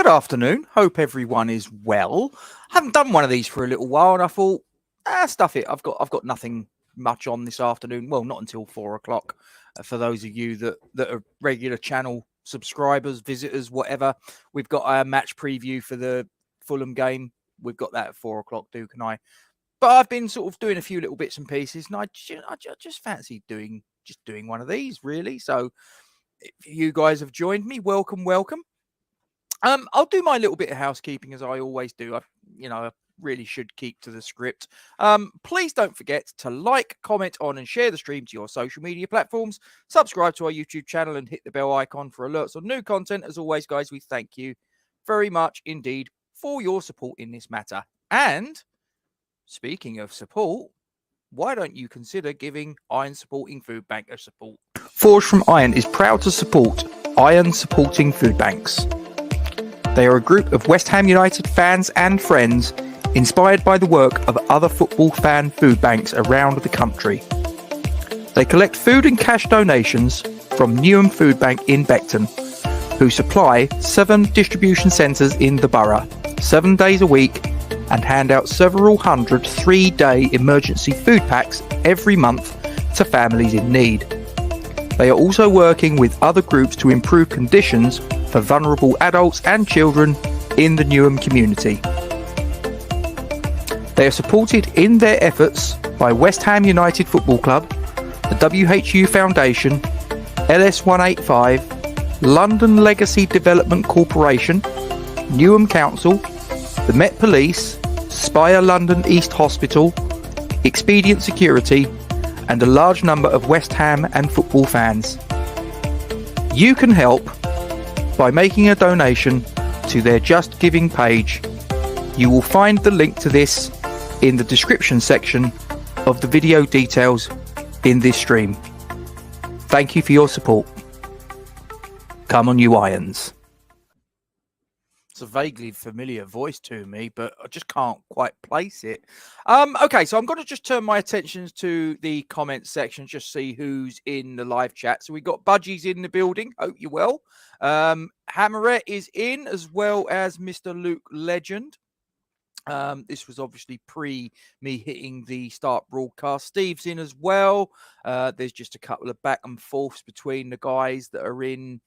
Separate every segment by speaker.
Speaker 1: Good afternoon. Hope everyone is well. I haven't done one of these for a little while, and I thought, stuff it. I've got nothing much on this afternoon. Well, not until 4:00. For those of you that are regular channel subscribers, visitors, whatever, we've got a match preview for the Fulham game. We've got that at 4:00, Duke and I. But I've been sort of doing a few little bits and pieces, and I just fancy doing one of these, really. So if you guys have joined me, welcome. I'll do my little bit of housekeeping as I always do. I really should keep to the script. Please don't forget to like, comment on, and share the stream to your social media platforms. Subscribe to our YouTube channel and hit the bell icon for alerts on new content. As always, guys, we thank you very much indeed for your support in this matter. And speaking of support, why don't you consider giving Iron Supporting Food Bank a support? Forged from Iron is proud to support Iron Supporting Food Banks. They are a group of West Ham United fans and friends inspired by the work of other football fan food banks around the country. They collect food and cash donations from Newham Food Bank in Beckton, who supply 7 distribution centres in the borough, 7 days a week, and hand out several hundred 3-day emergency food packs every month to families in need. They are also working with other groups to improve conditions for vulnerable adults and children in the Newham community. They are supported in their efforts by West Ham United Football Club, the WHU Foundation, LS185, London Legacy Development Corporation, Newham Council, the Met Police, Spire London East Hospital, Expedient Security, and a large number of West Ham and football fans. You can help by making a donation to their Just Giving page. You will find the link to this in the description section of the video details in this stream. Thank you for your support. Come on, you Irons. It's a vaguely familiar voice to me, but I just can't quite place it. Okay, so I'm going to just turn my attention to the comments section, just see who's in the live chat. So we got Budgies in the building. Hope you're well. Hammerette is in, as well as Mr. Luke Legend. This was obviously pre me hitting the start broadcast. Steve's in as well. There's just a couple of back and forths between the guys that are in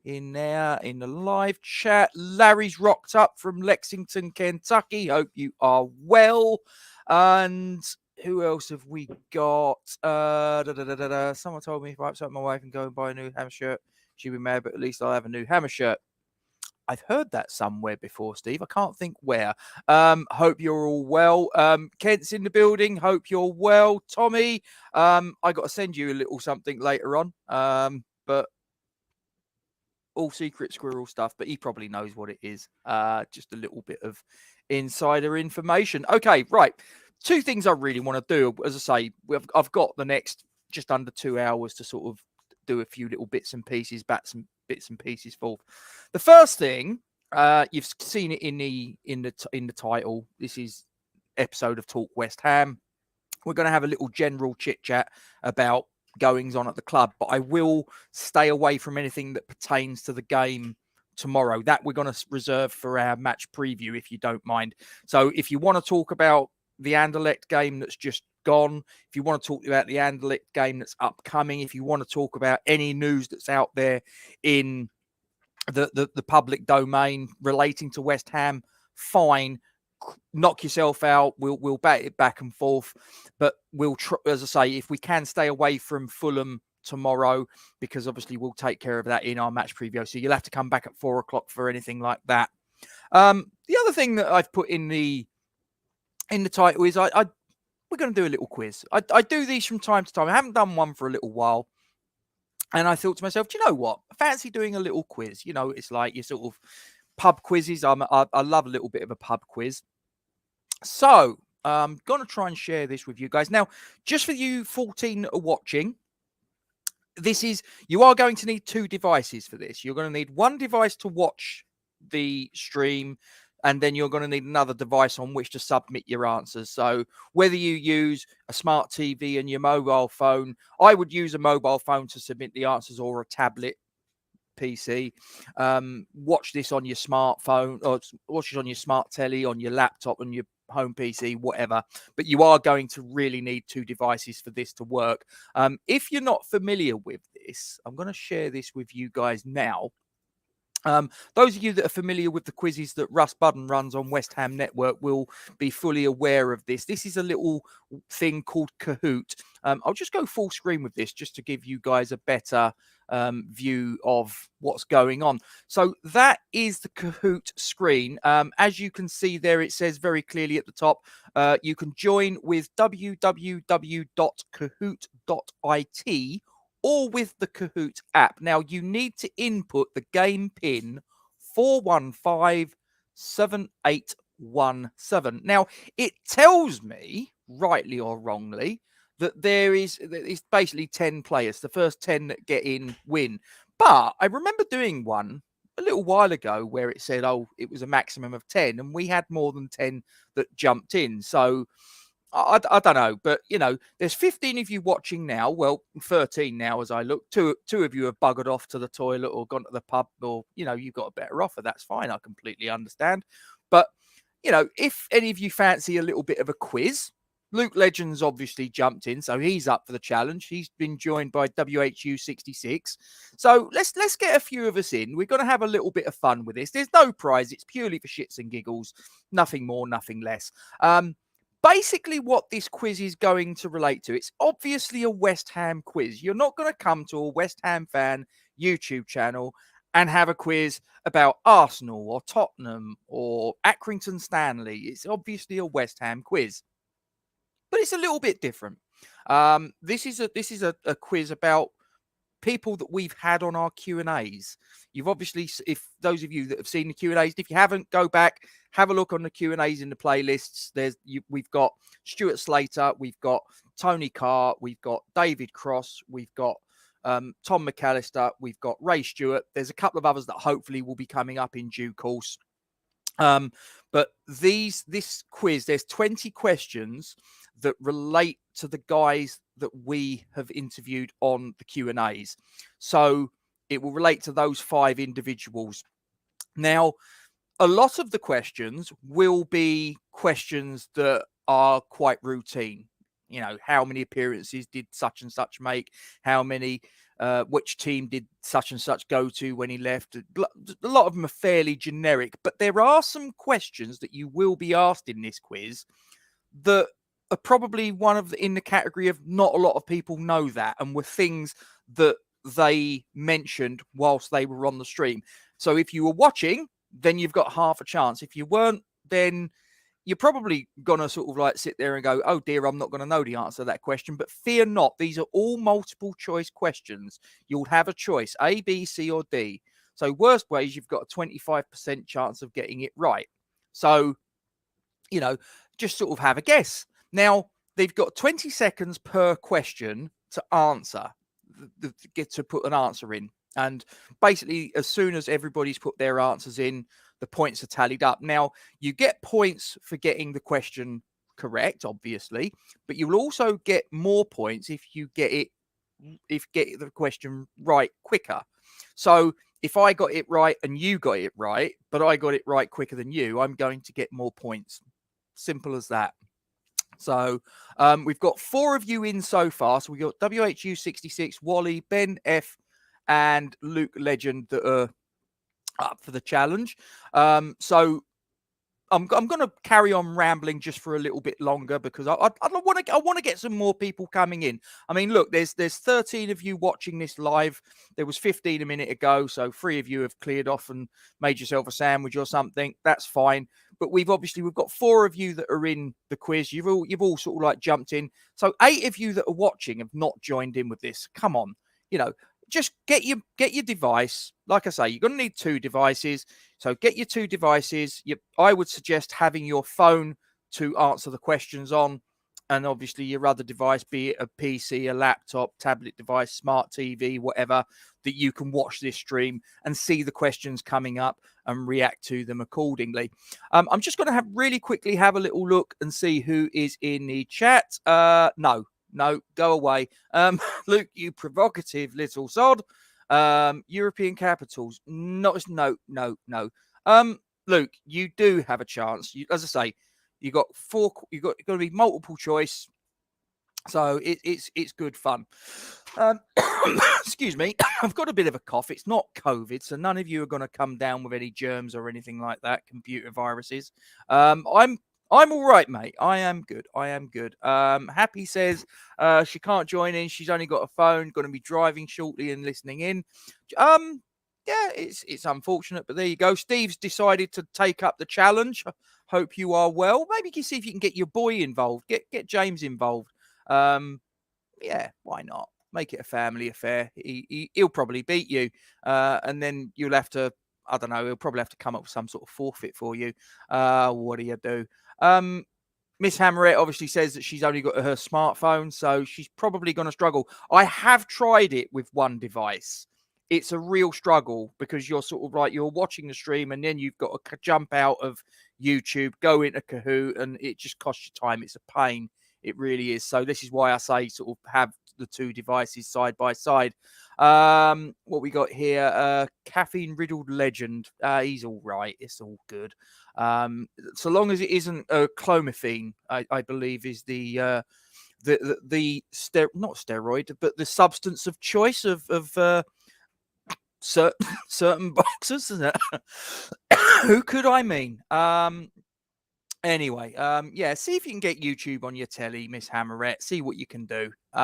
Speaker 1: there in the live chat. Larry's rocked up from Lexington, Kentucky. Hope you are well. And who else have we got? Someone told me if I upset my wife and go and buy a new Hammer shirt, she'd be mad, but at least I'll have a new Hammer shirt. I've heard that somewhere before, Steve. I can't think where. Hope you're all well. Kent's in the building. Hope you're well. Tommy, I got to send you a little something later on. But all secret squirrel stuff, but he probably knows what it is. Just a little bit of insider information. Okay, right. 2 things I really want to do. As I say, I've got the next just under 2 hours to sort of do a few little bits and pieces for. The first thing, you've seen it in the title. This is episode of Talk West Ham. We're going to have a little general chit chat about goings on at the club, but I will stay away from anything that pertains to the game tomorrow. That we're going to reserve for our match preview, if you don't mind. So if you want to talk about the Anderlecht game that's just gone, if you want to talk about the Anderlecht game that's upcoming, if you want to talk about any news that's out there in the public domain relating to West Ham, fine. Knock yourself out. We'll bat it back and forth, but we'll as I say, if we can stay away from Fulham tomorrow, because obviously we'll take care of that in our match preview. So you'll have to come back at 4:00 for anything like that. The other thing that I've put in the title is we're going to do a little quiz. I do these from time to time. I haven't done one for a little while, and I thought to myself, do you know what? I fancy doing a little quiz. You know, it's like your sort of pub quizzes. I love a little bit of a pub quiz. So I'm going to try and share this with you guys. Now, just for you 14 that are watching, you are going to need 2 devices for this. You're going to need one device to watch the stream, and then you're going to need another device on which to submit your answers. So whether you use a smart TV and your mobile phone, I would use a mobile phone to submit the answers, or a tablet. PC. Watch this on your smartphone, or watch it on your smart telly, on your laptop, on your home PC, whatever. But you are going to really need two devices for this to work. If you're not familiar with this, I'm going to share this with you guys now. Those of you that are familiar with the quizzes that Russ Budden runs on West Ham Network will be fully aware of this. This is a little thing called Kahoot. I'll just go full screen with this just to give you guys a better view of what's going on. So that is the Kahoot screen. As you can see there, it says very clearly at the top, you can join with www.kahoot.it or with the Kahoot app. Now, you need to input the game pin 4157817. Now, it tells me, rightly or wrongly, that it's basically 10 players. The first 10 that get in win. But I remember doing one a little while ago where it said, it was a maximum of 10, and we had more than 10 that jumped in. So I don't know, but there's 15 of you watching now. Well, 13 now as I look. Two of you have buggered off to the toilet or gone to the pub, or you've got a better offer. That's fine. I completely understand. But if any of you fancy a little bit of a quiz, Luke Legend's obviously jumped in, so he's up for the challenge. He's been joined by WHU66. So let's get a few of us in. We're going to have a little bit of fun with this. There's no prize. It's purely for shits and giggles. Nothing more, nothing less. Basically, what this quiz is going to relate to, it's obviously a West Ham quiz. You're not going to come to a West Ham fan YouTube channel and have a quiz about Arsenal or Tottenham or Accrington Stanley. It's obviously a West Ham quiz, but it's a little bit different. This is a quiz about people that we've had on our Q&As. You've obviously, if those of you that have seen the Q&As, if you haven't, go back, have a look on the Q&As in the playlists. We've got Stuart Slater, we've got Tony Carr, we've got David Cross, we've got Tom Mcallister, we've got Ray Stewart. There's a couple of others that hopefully will be coming up in due course. But this quiz, there's 20 questions that relate to the guys that we have interviewed on the Q&As. So it will relate to those 5 individuals. Now, a lot of the questions will be questions that are quite routine. How many appearances did such and such make? How many, which team did such and such go to when he left? A lot of them are fairly generic, but there are some questions that you will be asked in this quiz that are probably in the category of not a lot of people know that, and were things that they mentioned whilst they were on the stream. So if you were watching, then you've got half a chance. If you weren't, then you're probably going to sort of like sit there and go, oh dear, I'm not going to know the answer to that question. But fear not, these are all multiple choice questions. You'll have a choice, A, B, C, or D. So worst ways, you've got a 25% chance of getting it right. So, just sort of have a guess. Now, they've got 20 seconds per question to answer, get to put an answer in. And basically, as soon as everybody's put their answers in, the points are tallied up. Now, you get points for getting the question correct, obviously, but you'll also get more points if you get the question right quicker. So if I got it right and you got it right, but I got it right quicker than you, I'm going to get more points. Simple as that. So we've got 4 of you in so far. So we've got WHU66, Wally, Ben F, and Luke Legend that are up for the challenge. So I'm going to carry on rambling just for a little bit longer because I want to get some more people coming in. I mean, look, there's 13 of you watching this live. There was 15 a minute ago, so 3 of you have cleared off and made yourself a sandwich or something. That's fine. But we've got 4 of you that are in the quiz. You've all sort of like jumped in. So 8 of you that are watching have not joined in with this. Come on, just get your device. Like I say, you're going to need 2 devices. So get your 2 devices. I would suggest having your phone to answer the questions on, and obviously your other device, be it a PC, a laptop, tablet device, smart TV, whatever, that you can watch this stream and see the questions coming up and react to them accordingly. I'm just going to really quickly have a little look and see who is in the chat. No, go away. Luke, you provocative little sod. European capitals. No. Luke, you do have a chance. As I say, you got four. You got to be multiple choice. So it's good fun. Excuse me, I've got a bit of a cough. It's not COVID, so none of you are going to come down with any germs or anything like that. Computer viruses. I'm all right, mate. I am good. Happy says she can't join in. She's only got a phone. Going to be driving shortly and listening in. Yeah, it's unfortunate, but there you go. Steve's decided to take up the challenge. Hope you are well. Maybe you can see if you can get your boy involved. Get James involved. Yeah, why not? Make it a family affair. He'll probably beat you, and then you'll have to. I don't know. He'll probably have to come up with some sort of forfeit for you. What do you do? Miss Hammerette obviously says that she's only got her smartphone, so she's probably going to struggle. I have tried it with one device. It's a real struggle because you're sort of like you're watching the stream and then you've got to jump out of YouTube, go into Kahoot, and it just costs you time. It's a pain. It really is. So this is why I say sort of have the two devices side by side. What we got here? Caffeine riddled legend. He's all right. It's all good. So long as it isn't clomiphene, I believe is not steroid, but the substance of choice of certain boxers, isn't it? Who could I mean? Anyway, yeah, see if you can get YouTube on your telly, Miss Hammerette. See what you can do. Who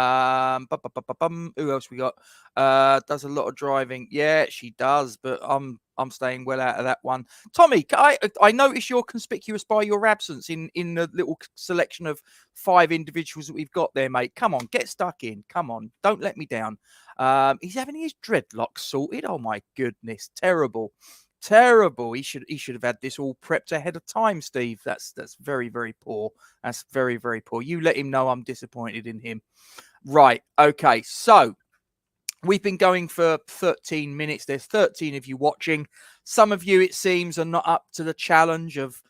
Speaker 1: else we got? Does a lot of driving. Yeah, she does, but I'm staying well out of that one. Tommy, I notice you're conspicuous by your absence in the little selection of 5 individuals that we've got there, mate. Come on, get stuck in. Come on, don't let me down. He's having his dreadlocks sorted. Oh my goodness, terrible. He should have had this all prepped ahead of time, Steve. That's very, very poor. That's very, very poor. You let him know I'm disappointed in him. Right. Okay. So we've been going for 13 minutes. There's 13 of you watching. Some of you, it seems, are not up to the challenge of,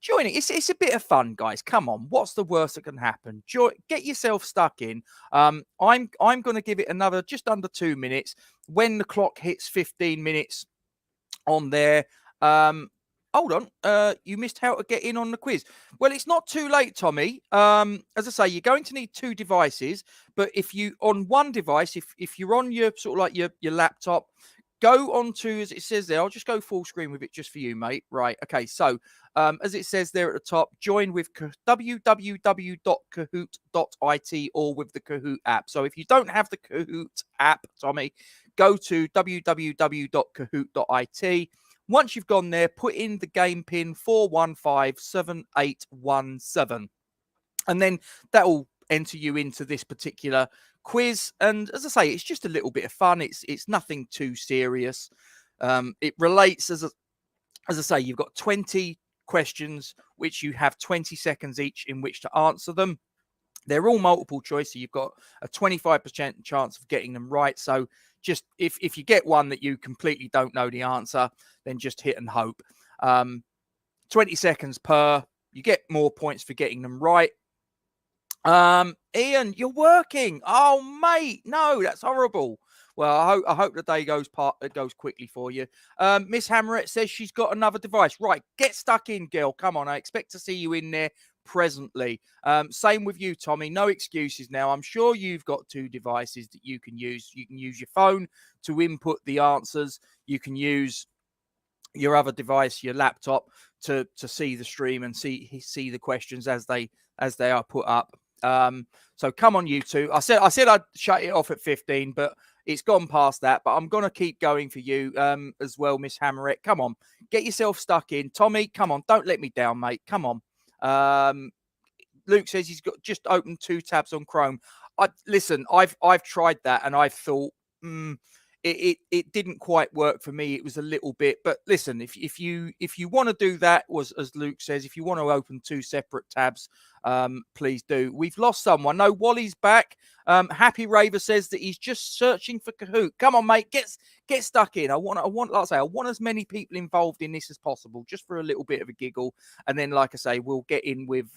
Speaker 1: joining. It's a bit of fun, guys. Come on. What's the worst that can happen? Get yourself stuck in. I'm going to give it another just under 2 minutes. When the clock hits 15 minutes on there. Hold on. You missed how to get in on the quiz. Well, it's not too late, Tommy. As I say, you're going to need 2 devices, but if you on one device, if you're on your sort of like your laptop, go on to, as it says there, I'll just go full screen with it just for you, mate. Right. Okay. So, as it says there at the top, join with www.kahoot.it or with the Kahoot app. So if you don't have the Kahoot app, Tommy, go to www.kahoot.it. Once you've gone there, put in the game pin 4157817. And then that will enter you into this particular quiz. And as I say, it's just a little bit of fun. It's nothing too serious. It relates, as I say, you've got 20 questions, which you have 20 seconds each in which to answer them. They're all multiple choice, so you've got a 25% chance of getting them right. So just if you get one that you completely don't know the answer, then just hit and hope. 20 seconds per. You get more points for getting them right. Ian, you're working. Oh, mate, no, that's horrible. Well, I hope the day goes quickly for you. Miss Hammerette says she's got another device. Right, get stuck in, girl. Come on, I expect to see you in there presently. Same with you, Tommy. No excuses now. I'm sure you've got 2 devices that you can use. You can use your phone to input the answers. You can use your other device, your laptop, to see the stream and see the questions as they are put up. So come on, you two. I said I'd shut it off at 15, but it's gone past that. But I'm gonna keep going for you as well, Miss Hammerette. Come on, get yourself stuck in. Tommy, come on, don't let me down, mate. Come on. Luke says he's got just opened 2 tabs on Chrome. Listen, I've tried that and I thought it didn't quite work for me. It was a little bit, but listen, if you want to do that, as Luke says, if you want to open 2 separate tabs, please do. We've lost someone. No, Wally's back. Happy Raver says that he's just searching for Kahoot. Come on, mate, get stuck in. I want, like I say, I want as many people involved in this as possible, just for a little bit of a giggle, and then, like I say, we'll get in with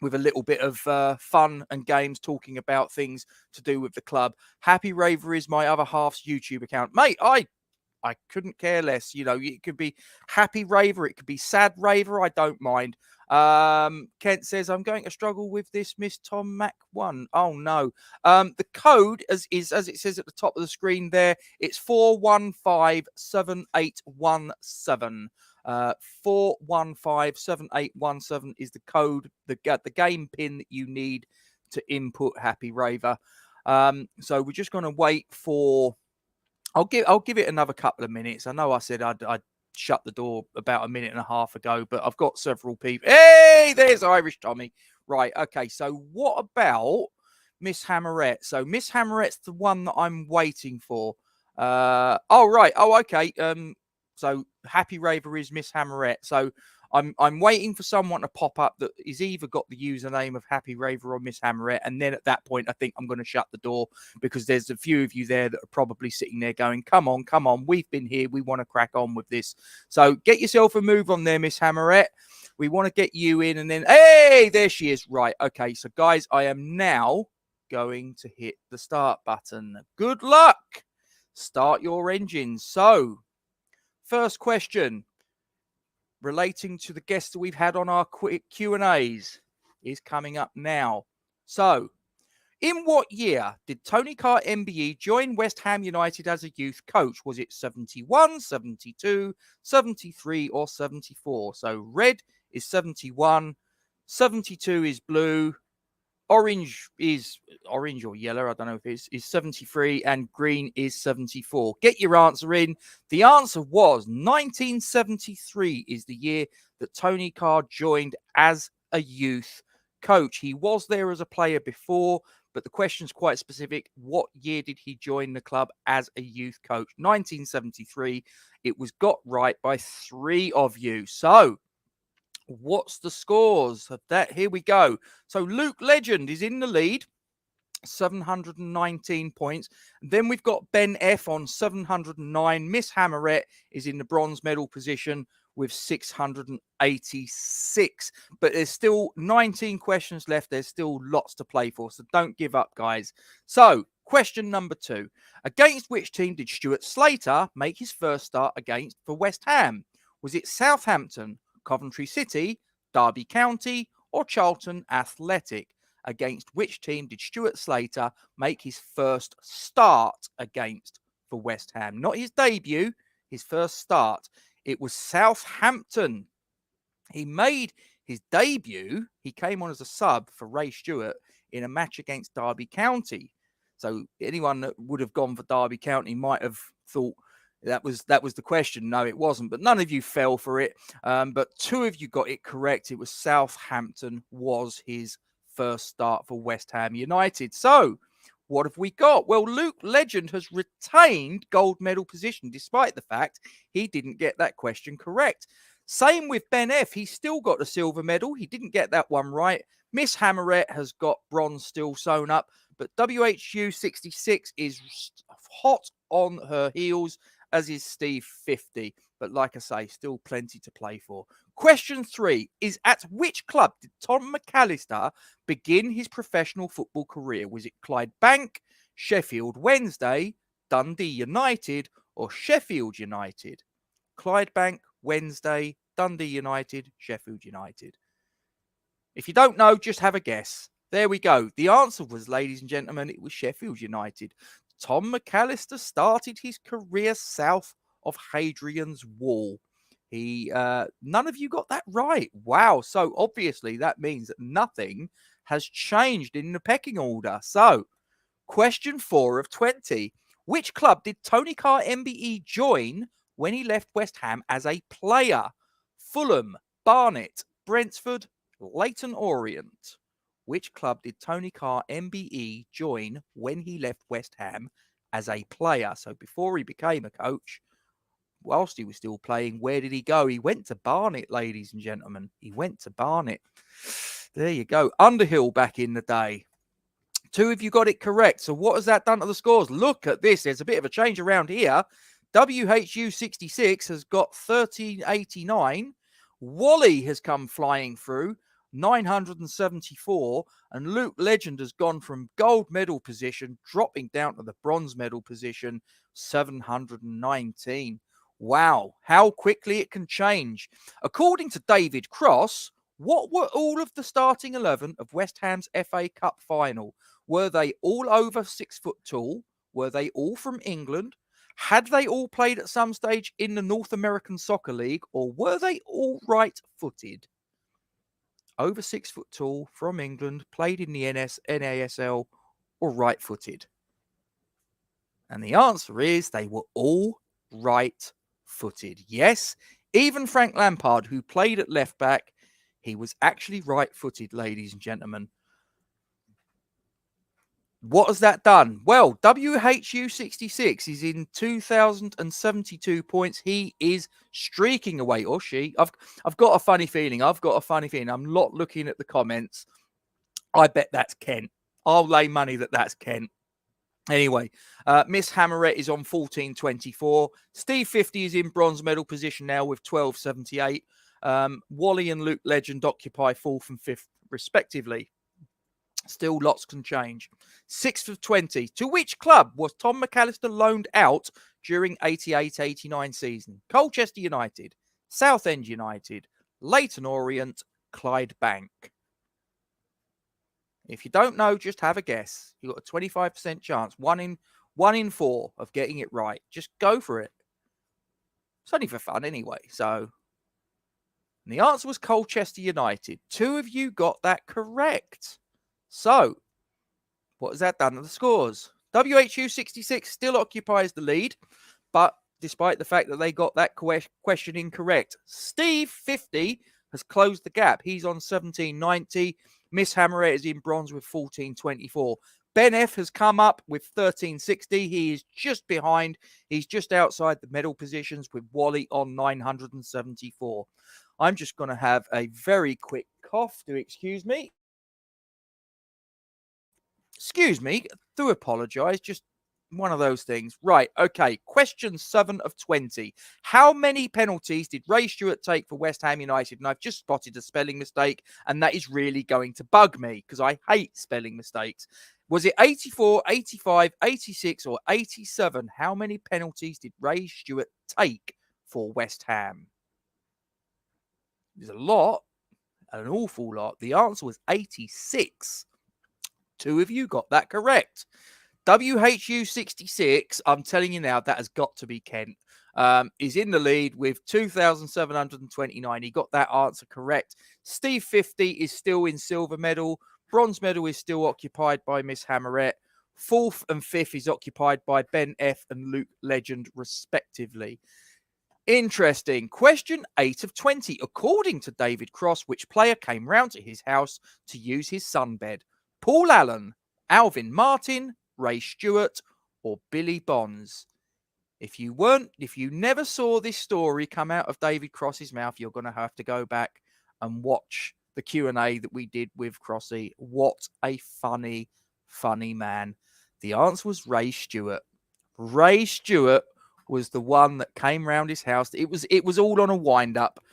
Speaker 1: with a little bit of fun and games, talking about things to do with the club. Happy Raver is my other half's YouTube account. Mate, I couldn't care less. You know, it could be Happy Raver, it could be Sad Raver. I don't mind. Kent says, I'm going to struggle with this, Miss Tom Mac 1. Oh, no. The code as it says at the top of the screen there, it's 4157817. 4157817 is the code, the game pin that you need to input Happy Raver. So we're just going to wait for... I'll give it another couple of minutes. I know I said I'd shut the door about a minute and a half ago, but I've got several people. Hey, there's Irish Tommy. Right, okay. So what about Miss Hammerette? So Miss Hammerette's the one that I'm waiting for. Oh, right. Oh, okay. So Happy Raver is Miss Hammerette. So I'm waiting for someone to pop up that is either got the username of Happy Raver or Miss Hammerette. And then at that point, I think I'm going to shut the door, because there's a few of you there that are probably sitting there going, come on. We've been here. We want to crack on with this. So get yourself a move on there, Miss Hammerette. We want to get you in, and then, hey, there she is. Right. Okay. So guys, I am now going to hit the start button. Good luck. Start your engines. So first question, relating to the guests that we've had on our quick Q&As, is coming up now. So, in what year did Tony Carr MBE join West Ham United as a youth coach? Was it 71, 72, 73 or 74? So, red is 71, 72 is blue, orange is orange or yellow, I don't know if it's, is 73, and green is 74. Get your answer in. The answer was 1973 is the year that Tony Carr joined as a youth coach. He was there as a player before, but the question's quite specific. What year did he join the club as a youth coach? 1973. It was got right by 3 of you. So, what's the scores of that? Here we go. So Luke Legend is in the lead, 719 points. Then we've got Ben F on 709. Miss Hammerette is in the bronze medal position with 686. But there's still 19 questions left. There's still lots to play for. So don't give up, guys. So question number 2. Against which team did Stewart Slater make his first start against for West Ham? Was it Southampton, Coventry City, Derby County, or Charlton Athletic? Against which team did Stewart Slater make his first start against for West Ham? Not his debut, his first start. It was Southampton. He made his debut. He came on as a sub for Ray Stewart in a match against Derby County. So anyone that would have gone for Derby County might have thought that was the question. No, it wasn't. But none of you fell for it. But 2 of you got it correct. It was Southampton was his first start for West Ham United. So what have we got? Well, Luke Legend has retained gold medal position despite the fact he didn't get that question correct. Same with Ben F. He still got the silver medal. He didn't get that one right. Miss Hammerette has got bronze still sewn up. But WHUFC is hot on her heels, as is Steve 50. But like I say, still plenty to play for. Question 3 is, at which club did Tom Mcallister begin his professional football career? Was it Clydebank, Sheffield Wednesday, Dundee United, or Sheffield United? Clydebank, Wednesday, Dundee United, Sheffield United. If you don't know, just have a guess. There we go. The answer was, ladies and gentlemen, it was Sheffield United. Tom Mcallister started his career south of Hadrian's Wall. None of you got that right. Wow. So obviously that means that nothing has changed in the pecking order. So question 4 of 20. Which club did Tony Carr MBE join when he left West Ham as a player? Fulham, Barnet, Brentford, Leyton Orient. Which club did Tony Carr MBE join when he left West Ham as a player? So before he became a coach, whilst he was still playing, where did he go? He went to Barnet, ladies and gentlemen. He went to Barnet. There you go. Underhill back in the day. 2 of you got it correct. So what has that done to the scores? Look at this. There's a bit of a change around here. WHU66 has got 1389. Wally has come flying through 974, and Luke Legend has gone from gold medal position, dropping down to the bronze medal position, 719. Wow, how quickly it can change. According to David Cross, what were all of the starting 11 of West Ham's FA Cup final? Were they all over 6 foot tall? Were they all from England? Had they all played at some stage in the North American Soccer League, or were they all right-footed? Over 6 foot tall, from England, played in the NASL, or right-footed? And the answer is they were all right-footed. Yes, even Frank Lampard, who played at left-back, he was actually right-footed, ladies and gentlemen. What has that done? Well, WHU66 is in 2,072 points. He is streaking away, or she. I've got a funny feeling. I'm not looking at the comments. I bet that's Kent. I'll lay money that that's Kent. Anyway, Miss Hammerette is on 1424. Steve 50 is in bronze medal position now with 1278. Wally and Luke Legend occupy 4th and 5th, respectively. Still, lots can change. 6th of 20. To which club was Tom Mcallister loaned out during 88-89 season? Colchester United, Southend United, Leyton Orient, Clydebank. If you don't know, just have a guess. You've got a 25% chance, one in 4 of getting it right. Just go for it. It's only for fun anyway. So, and the answer was Colchester United. 2 of you got that correct. So, what has that done to the scores? WHU66 still occupies the lead, but despite the fact that they got that question incorrect, Steve 50 has closed the gap. He's on 1790. Miss Hammerette is in bronze with 1424. Ben F has come up with 1360. He is just behind. He's just outside the medal positions with Wally on 974. I'm just going to have a very quick cough. Do excuse me. Excuse me, do apologise, just one of those things. Right, okay, question 7 of 20. How many penalties did Ray Stewart take for West Ham United? And I've just spotted a spelling mistake, and that is really going to bug me, because I hate spelling mistakes. Was it 84, 85, 86, or 87? How many penalties did Ray Stewart take for West Ham? There's a lot, an awful lot. The answer was 86. 2 of you got that correct. WHU66, I'm telling you now, that has got to be Kent. Is in the lead with 2,729. He got that answer correct. Steve 50 is still in silver medal. Bronze medal is still occupied by Miss Hammerette. 4th and 5th is occupied by Ben F and Luke Legend, respectively. Interesting. Question 8 of 20. According to David Cross, which player came round to his house to use his sunbed? Paul Allen, Alvin Martin, Ray Stewart, or Billy Bonds? If you never saw this story come out of David Cross's mouth, you're going to have to go back and watch the Q&A that we did with Crossy. What a funny, funny man. The answer was Ray Stewart. Ray Stewart was the one that came round his house. It was all on a wind-up.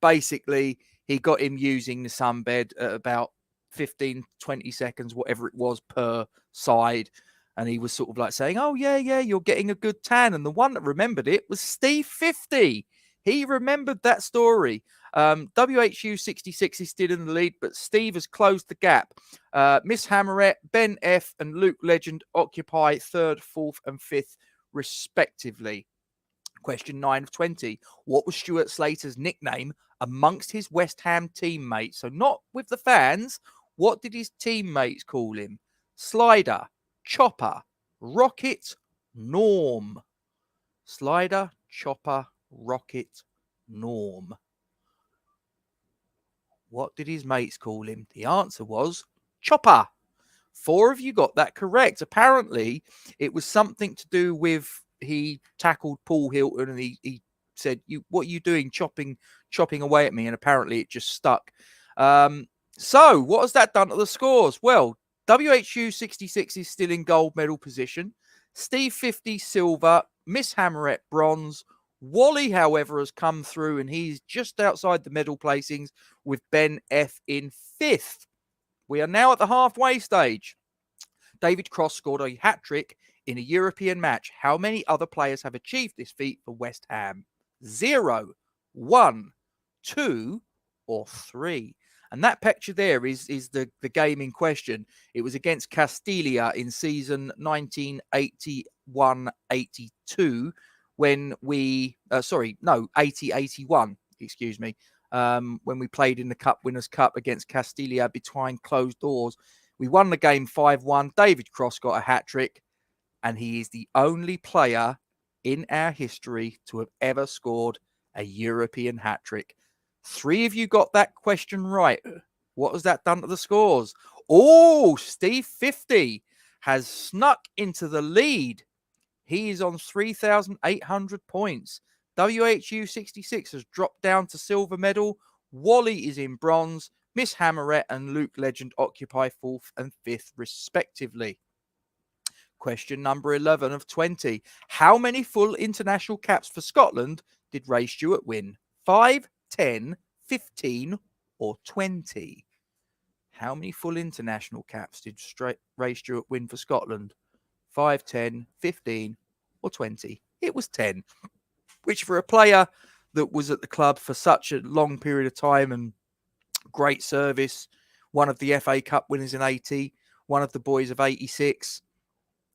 Speaker 1: Basically, he got him using the sunbed at about 15, 20 seconds, whatever it was per side. And he was sort of like saying, oh, yeah, you're getting a good tan. And the one that remembered it was Steve 50. He remembered that story. WHU66 is still in the lead, but Steve has closed the gap. Miss Hammerette, Ben F, and Luke Legend occupy 3rd, 4th, and 5th, respectively. Question 9 of 20. What was Stuart Slater's nickname amongst his West Ham teammates? So not with the fans. What did his teammates call him? Slider, Chopper, Rocket, Norm. Slider, Chopper, Rocket, Norm. What did his mates call him? The answer was Chopper. 4 of you got that correct. Apparently, it was something to do with he tackled Paul Hilton and he said, what are you doing chopping away at me? And apparently it just stuck. So what has that done to the scores? Well, WHU66 is still in gold medal position. Steve 50 silver, Miss Hammerette bronze, Wally, however, has come through and he's just outside the medal placings with Ben F in 5th. We are now at the halfway stage. David Cross scored a hat-trick in a European match. How many other players have achieved this feat for West Ham? 0, 1, 2, or 3? And that picture there is the game in question. It was against Castilla in season 1981-82 when we, 80-81, excuse me, when we played in the Cup Winners' Cup against Castilla behind closed doors. We won the game 5-1. David Cross got a hat-trick, and he is the only player in our history to have ever scored a European hat-trick. 3 of you got that question right. What has that done to the scores? Oh, Steve 50 has snuck into the lead. He is on 3,800 points. WHU 66 has dropped down to silver medal. Wally is in bronze. Miss Hammerette and Luke Legend occupy 4th and 5th, respectively. Question number 11 of 20. How many full international caps for Scotland did Ray Stewart win? 5, 10, 15, or 20? How many full international caps did Ray Stewart win for Scotland? 5, 10, 15, or 20? It was 10, which for a player that was at the club for such a long period of time and great service, one of the FA Cup winners in 80, one of the boys of 86,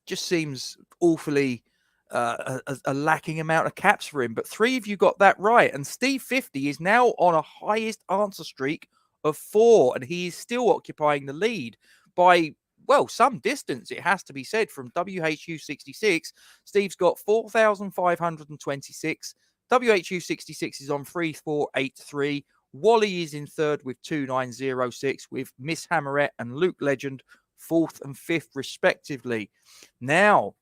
Speaker 1: just seems awfully a lacking amount of caps for him. But 3 of you got that right. And Steve 50 is now on a highest answer streak of 4, and he is still occupying the lead by, well, some distance, it has to be said, from WHU 66. Steve's got 4,526. WHU 66 is on 3,483. Wally is in 3rd with 2,906, with Miss Hammerette and Luke Legend 4th and 5th, respectively. Now,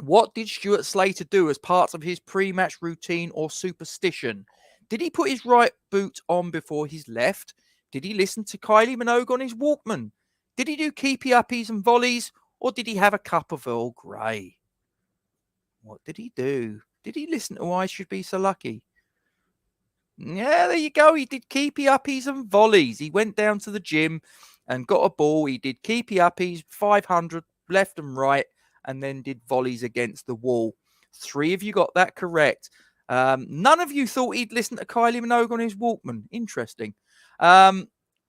Speaker 1: what did Stuart Slater do as part of his pre-match routine or superstition? Did he put his right boot on before his left? Did he listen to Kylie Minogue on his Walkman? Did he do keepy-uppies and volleys? Or did he have a cup of Earl Grey? What did he do? Did he listen to I Should Be So Lucky? Yeah, there you go. He did keepy-uppies and volleys. He went down to the gym and got a ball. He did keepy-uppies, 500 left and right, and then did volleys against the wall. 3 of you got that correct. None of you thought he'd listen to Kylie Minogue on his Walkman. Interesting.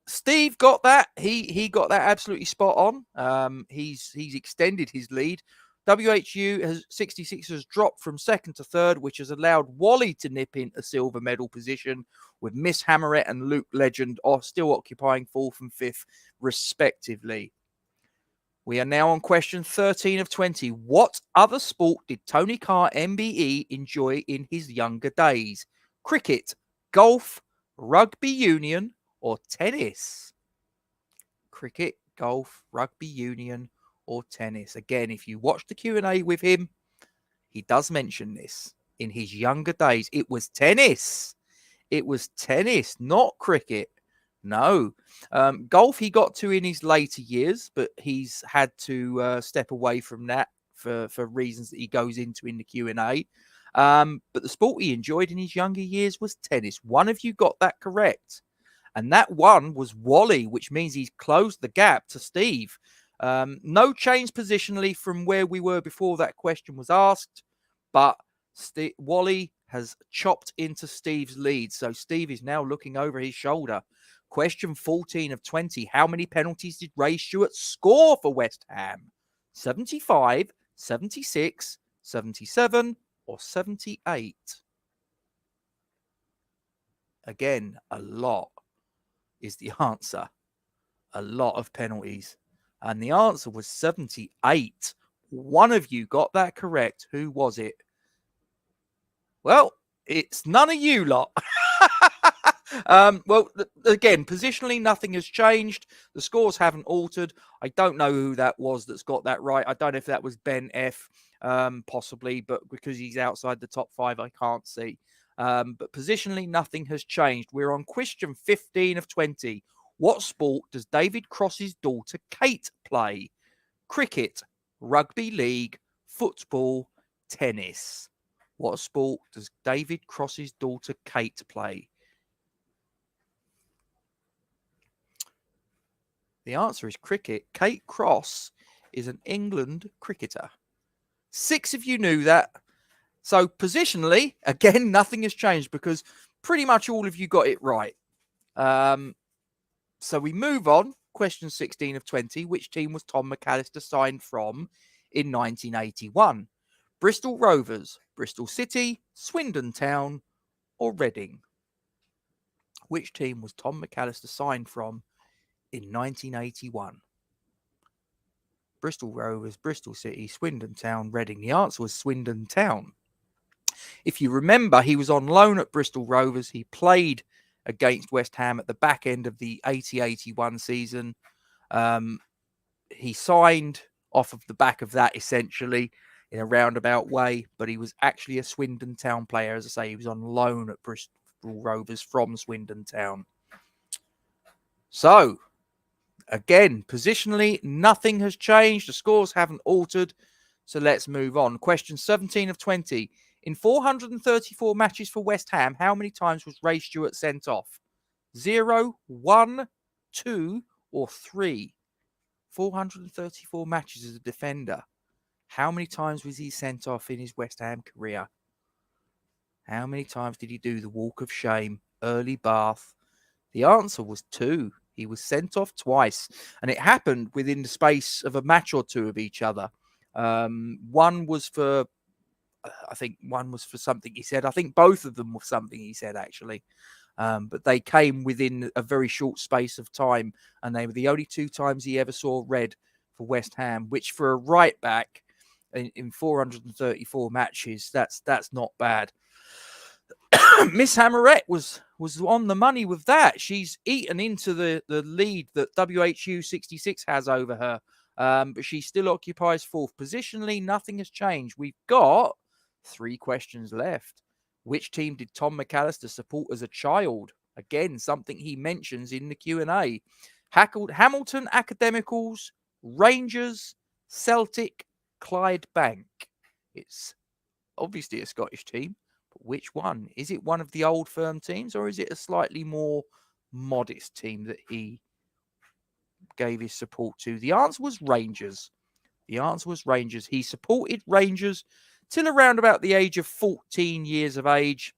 Speaker 1: Steve got that. He got that absolutely spot on. He's extended his lead. WHU 66 has dropped from 2nd to 3rd, which has allowed Wally to nip in a silver medal position, with Miss Hammerette and Luke Legend still occupying 4th and 5th, respectively. We are now on question 13 of 20. What other sport did Tony Carr, MBE, enjoy in his younger days? Cricket, golf, rugby union, or tennis? Cricket, golf, rugby union, or tennis. Again, if you watch the Q&A with him, he does mention this. In his younger days, it was tennis. It was tennis, not cricket. No. Golf he got to in his later years, but he's had to step away from that for reasons that he goes into in the Q&A. But the sport he enjoyed in his younger years was tennis. One of you got that correct. And that one was Wally, which means he's closed the gap to Steve. No change positionally from where we were before that question was asked, but Wally has chopped into Steve's lead. So Steve is now looking over his shoulder. Question 14 of 20. How many penalties did Ray Stewart score for West Ham? 75, 76, 77, or 78? Again, a lot is the answer. A lot of penalties. And the answer was 78. One of you got that correct. Who was it? Well, it's none of you lot. Well, again, positionally, nothing has changed. The scores haven't altered. I don't know who that was that's got that right. I don't know if that was Ben F, possibly, but because he's outside the top 5, I can't see. But positionally, nothing has changed. We're on question 15 of 20. What sport does David Cross's daughter Kate play? Cricket, rugby league, football, tennis. What sport does David Cross's daughter Kate play? The answer is cricket. Kate Cross is an England cricketer. 6 of you knew that. So positionally, again, nothing has changed because pretty much all of you got it right. So we move on. Question 16 of 20. Which team was Tom Mcallister signed from in 1981? Bristol Rovers, Bristol City, Swindon Town, or Reading? Which team was Tom Mcallister signed from in 1981? Bristol Rovers, Bristol City, Swindon Town, Reading. The answer was Swindon Town. If you remember, he was on loan at Bristol Rovers. He played against West Ham at the back end of the 80-81 season. He signed off of the back of that, essentially, in a roundabout way, but he was actually a Swindon Town player. As I say, he was on loan at Bristol Rovers from Swindon Town. So, again, positionally, nothing has changed. The scores haven't altered. So let's move on. Question 17 of 20. In 434 matches for West Ham, how many times was Ray Stewart sent off? 0, 1, 2, or 3? 434 matches as a defender. How many times was he sent off in his West Ham career? How many times did he do the walk of shame, early bath? The answer was 2. He was sent off twice, and it happened within the space of a match or two of each other. One was for something he said. I think both of them were something he said, actually. But they came within a very short space of time, and they were the only 2 times he ever saw red for West Ham, which for a right back in 434 matches, that's not bad. Miss Hammerette was on the money with that. She's eaten into the lead that WHUFC has over her, but she still occupies 4th. Positionally, nothing has changed. We've got 3 questions left. Which team did Tom Mcallister support as a child? Again, something he mentions in the Q&A. Hamilton Academicals, Rangers, Celtic, Clydebank. It's obviously a Scottish team, but which one? Is it one of the old firm teams, or is it a slightly more modest team that he gave his support to? The answer was Rangers. The answer was Rangers. He supported Rangers till around about the age of 14 years of age.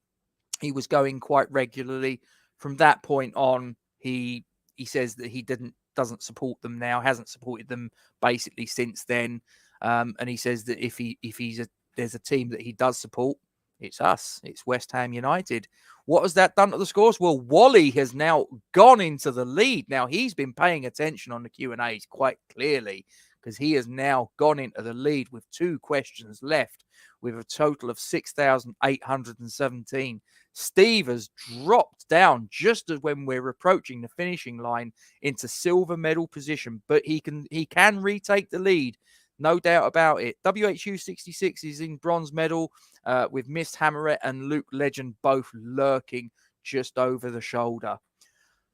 Speaker 1: He was going quite regularly. From that point on, he says that he doesn't support them now, hasn't supported them basically since then. And he says that if there's a team that he does support, it's us. It's West Ham United. What has that done to the scores? Well, Wally has now gone into the lead. Now, he's been paying attention on the Q&As quite clearly, because he has now gone into the lead with 2 questions left, with a total of 6,817. Steve has dropped down just as when we're approaching the finishing line into silver medal position, but he can retake the lead. No doubt about it. WHU66 is in bronze medal with Miss Hammerette and Luke Legend both lurking just over the shoulder.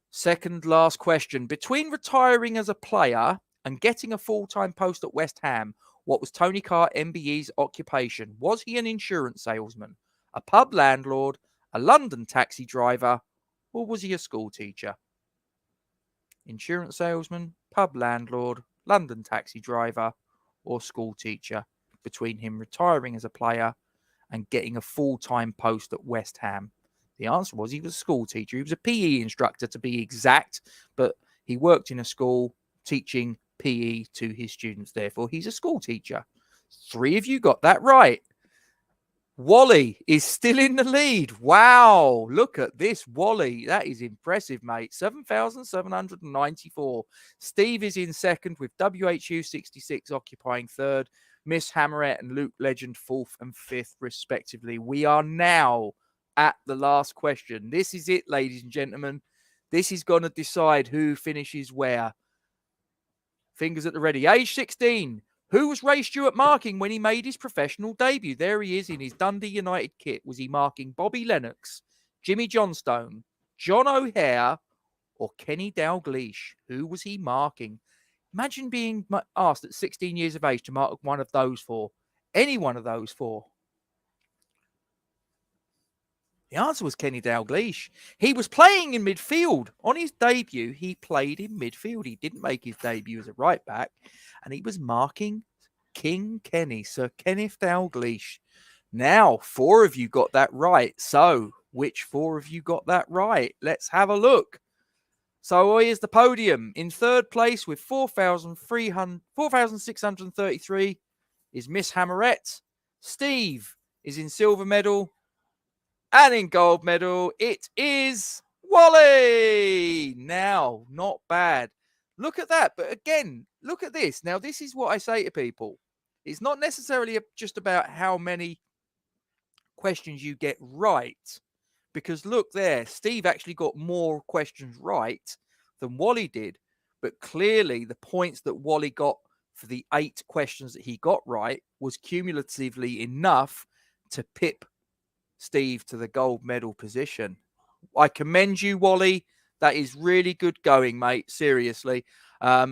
Speaker 1: Second last question. Between retiring as a player and getting a full-time post at West Ham, what was Tony Carr MBE's occupation? Was he an insurance salesman, a pub landlord, a London taxi driver, or was he a school teacher? Insurance salesman, pub landlord, London taxi driver, or school teacher, between him retiring as a player and getting a full-time post at West Ham? The answer was he was a school teacher. He was a PE instructor, to be exact, but he worked in a school teaching PE to his students. Therefore, he's a school teacher. 3 of you got that right. Wally is still in the lead. Wow. Look at this, Wally. That is impressive, mate. 7,794. Steve is in second with WHU66 occupying third. Miss Hammerette and Luke Legend 4th and 5th, respectively. We are now at the last question. This is it, ladies and gentlemen. This is going to decide who finishes where. Fingers at the ready. Age 16. Who was Ray Stewart marking when he made his professional debut? There he is in his Dundee United kit. Was he marking Bobby Lennox, Jimmy Johnstone, John O'Hare, or Kenny Dalglish? Who was he marking? Imagine being asked at 16 years of age to mark one of those 4. Any one of those 4. The answer was Kenny Dalglish. He was playing in midfield. On his debut, he played in midfield. He didn't make his debut as a right back, and he was marking King Kenny, Sir Kenneth Dalglish. Now, 4 of you got that right. So, which 4 of you got that right? Let's have a look. So, here's the podium. In third place with 4,633 is Miss Hammerette. Steve is in silver medal. And in gold medal, it is Wally. Now, not bad. Look at that. But again, look at this. Now, this is what I say to people. It's not necessarily just about how many questions you get right. Because look there, Steve actually got more questions right than Wally did. But clearly, the points that Wally got for the 8 questions that he got right was cumulatively enough to pip Steve to the gold medal position. I commend you, Wally. That is really good going, mate. Seriously.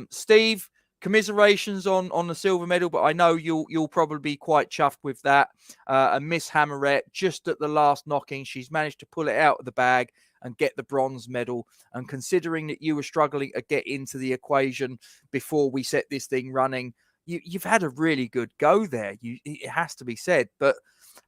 Speaker 1: Steve, commiserations on the silver medal, but I know you'll probably be quite chuffed with that. And Miss Hammerette, just at the last knocking, she's managed to pull it out of the bag and get the bronze medal. And considering that you were struggling to get into the equation before we set this thing running, you've had a really good go there. It has to be said. But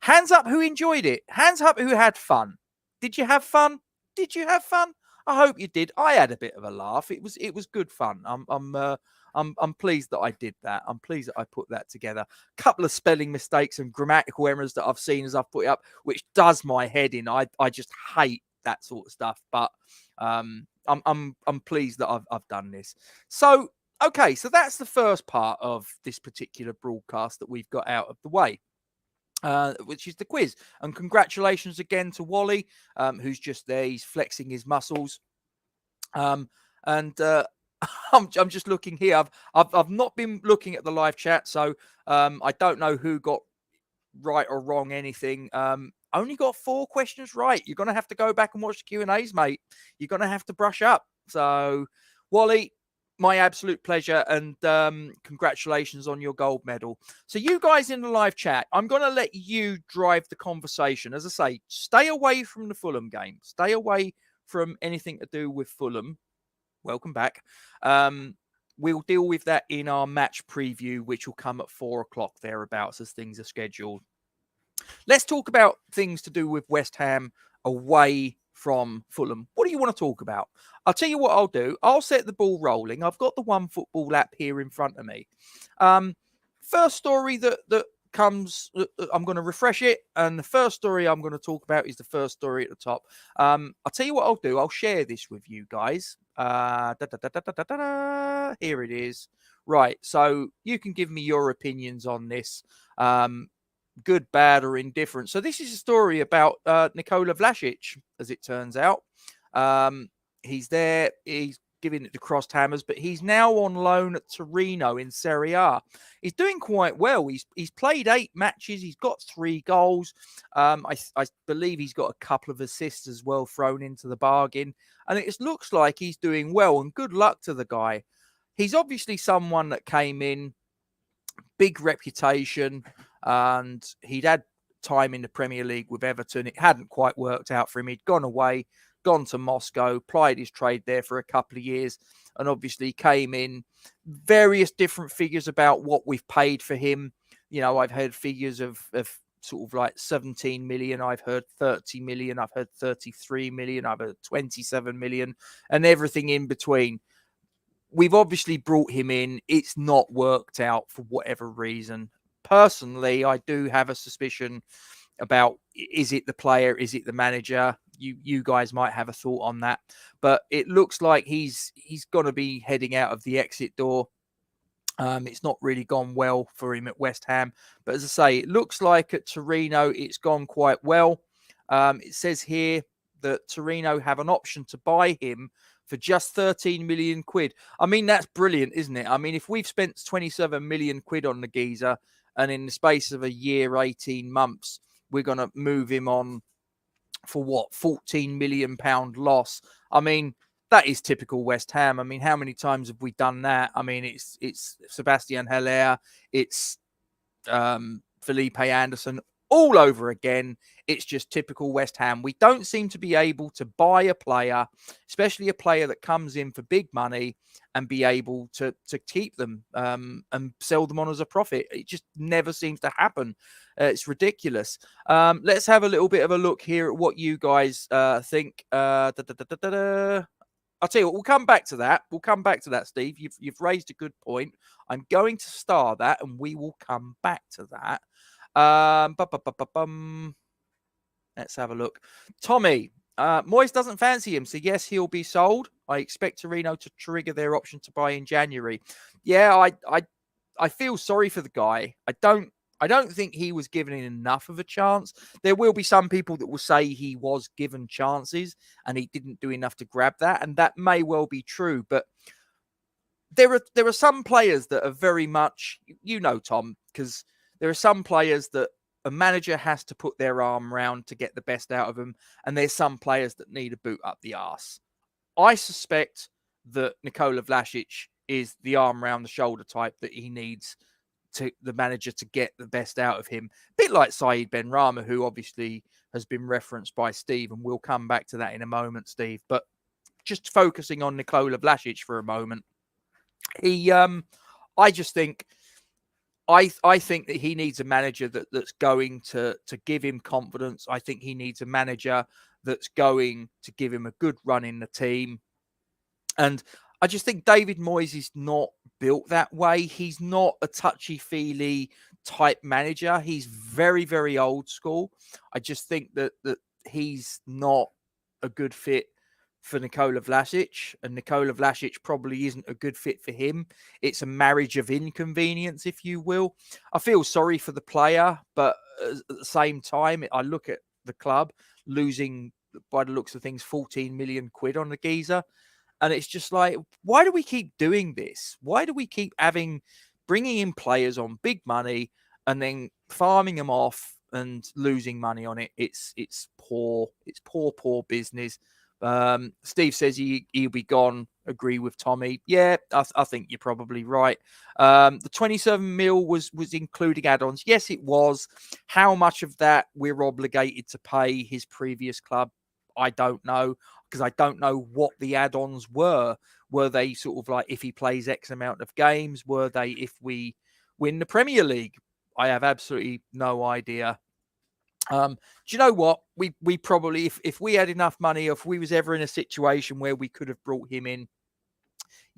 Speaker 1: hands up who enjoyed it. Hands up who had fun. Did you have fun? Did you have fun? I hope you did. I had a bit of a laugh. It was good fun. I'm pleased that I did that. I'm pleased that I put that together. A couple of spelling mistakes and grammatical errors that I've seen as I've put it up, which does my head in. I just hate that sort of stuff. But I'm pleased that I've done this. So okay, so that's the first part of this particular broadcast that we've got out of the way. Which is the quiz. And congratulations again to Wally, who's just there. He's flexing his muscles. I'm just looking here. I've not been looking at the live chat, so I don't know who got right or wrong anything. Only got 4 questions right. You're going to have to go back and watch the Q&As, mate. You're going to have to brush up. So, Wally, my absolute pleasure, and congratulations on your gold medal. So you guys in the live chat, I'm going to let you drive the conversation. As I say, stay away from the Fulham game. Stay away from anything to do with Fulham. Welcome back. We'll deal with that in our match preview, which will come at 4 o'clock thereabouts as things are scheduled. Let's talk about things to do with West Ham away from Fulham. What do you want to talk about? I'll tell you what I'll do. I'll set the ball rolling. I've got the One Football app here in front of me. First story that comes, I'm going to refresh it. And the first story I'm going to talk about is the first story at the top. I'll tell you what I'll do. I'll share this with you guys. Here it is. Right. So you can give me your opinions on this. Good, bad, or indifferent. So this is a story about Nikola Vlasic, as it turns out. He's there. He's giving it to crossed hammers, but he's now on loan at Torino in Serie A. He's doing quite well. He's played 8 matches. He's got 3 goals. I believe he's got a couple of assists as well thrown into the bargain. And it looks like he's doing well, and good luck to the guy. He's obviously someone that came in, big reputation, and he'd had time in the Premier League with Everton. It hadn't quite worked out for him. He'd gone away, gone to Moscow, plied his trade there for a couple of years, and obviously came in. Various different figures about what we've paid for him. You know, I've heard figures of sort of like 17 million. I've heard 30 million. I've heard 33 million. I've heard 27 million, and everything in between. We've obviously brought him in. It's not worked out for whatever reason. Personally, I do have a suspicion about, is it the player? Is it the manager? You guys might have a thought on that. But it looks like he's going to be heading out of the exit door. It's not really gone well for him at West Ham. But as I say, it looks like at Torino, it's gone quite well. It says here that Torino have an option to buy him for just 13 million quid. I mean, that's brilliant, isn't it? I mean, if we've spent 27 million quid on the geezer, and in the space of a year, 18 months, we're going to move him on for what? 14 million pound loss. I mean, that is typical West Ham. I mean, how many times have we done that? I mean, it's Sebastian Haller, it's Felipe Anderson. all over again. It's just typical West Ham. We don't seem to be able to buy a player, especially a player that comes in for big money, and be able to keep them and sell them on as a profit. It just never seems to happen. It's ridiculous. Let's have a little bit of a look here at what you guys think. I'll tell you what, we'll come back to that. We'll come back to that, Steve. You've raised a good point. I'm going to star that, and we will come back to that. Let's have a look. Tommy, Moyes doesn't fancy him, so yes, he'll be sold. I expect Torino to trigger their option to buy in January. Yeah, I feel sorry for the guy. I don't think he was given enough of a chance. There will be some people that will say he was given chances and he didn't do enough to grab that, and that may well be true. But there are some players that are very much, Tom, because there are some players that a manager has to put their arm around to get the best out of them, and there's some players that need a boot up the arse. I suspect that Nikola Vlasic is the arm around the shoulder type that he needs to the manager to get the best out of him. A bit like Saeed Benrahma, who obviously has been referenced by Steve, and we'll come back to that in a moment, Steve. But just focusing on Nikola Vlasic for a moment, I just think I think that he needs a manager that's going to give him confidence. I think he needs a manager that's going to give him a good run in the team. And I just think David Moyes is not built that way. He's not a touchy-feely type manager. He's very, very old school. I just think that he's not a good fit for Nikola Vlasic, and Nikola Vlasic probably isn't a good fit for him. It's a marriage of inconvenience, if you will. I feel sorry for the player, but at the same time, I look at the club losing, by the looks of things, 14 million quid on the geezer. And it's just like, why do we keep doing this? Why do we keep bringing in players on big money and then farming them off and losing money on it? It's poor. It's poor business. Steve says he'll be gone. Agree with Tommy. Yeah, I think you're probably right. The 27 mil was including add-ons. Yes, it was. How much of that we're obligated to pay his previous club, I don't know, because I don't know what the add-ons were. Were they sort of like if he plays X amount of games? Were they if we win the Premier League? I have absolutely no idea. Do you know what? We probably, if we had enough money, if we was ever in a situation where we could have brought him in,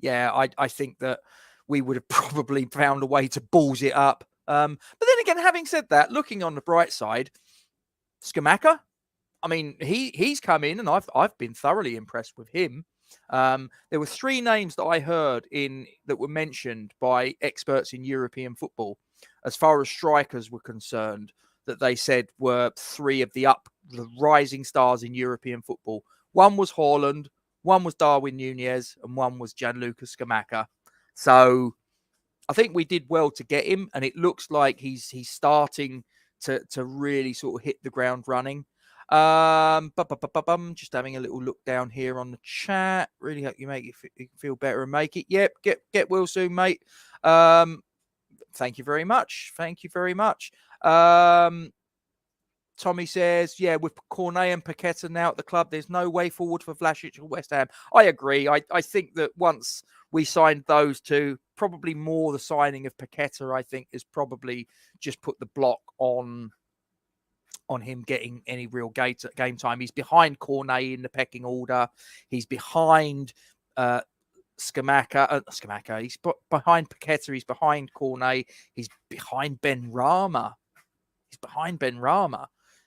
Speaker 1: yeah, I think that we would have probably found a way to balls it up. But then again, having said that, looking on the bright side, Scamacca, I mean, he's come in and I've been thoroughly impressed with him. There were three names that I heard that were mentioned by experts in European football as far as strikers were concerned, that they said were three of the rising stars in European football. One was Haaland, one was Darwin Núñez, and one was Gianluca Scamacca. So I think we did well to get him, and it looks like he's starting to really sort of hit the ground running. Just having a little look down here on the chat. Really hope you make it feel better and make it. Yep, get well soon, mate. Thank you very much. Thank you very much. Tommy says, yeah, with Cornet and Paqueta now at the club, there's no way forward for Vlasic or West Ham. I agree. I think that once we signed those two, probably more the signing of Paqueta, I think, is probably just put the block on him getting any real game time. He's behind Cornet in the pecking order. He's behind Scamacca. He's behind Paqueta. He's behind Cornet. He's behind Benrahma.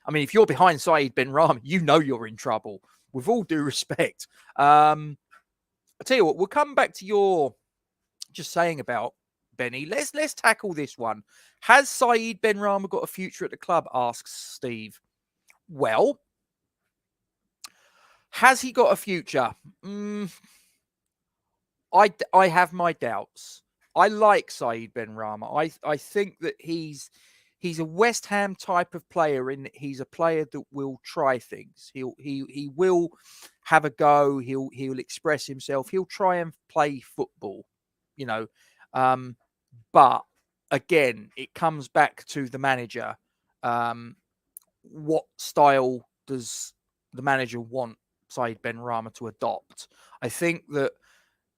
Speaker 1: I mean, if you're behind Saeed Benrahma, you know you're in trouble. With all due respect, I tell you what, we'll come back to your just saying about Benny. Let's tackle this one. Has Saeed Benrahma got a future at the club? Asks Steve. Well, has he got a future? I have my doubts. I like Saeed Benrahma. I think that he's a West Ham type of player in that he's a player that will try things. He will have a go. He'll express himself. He'll try and play football, you know. But again, it comes back to the manager. what style does the manager want Saeed Benrahma to adopt? I think that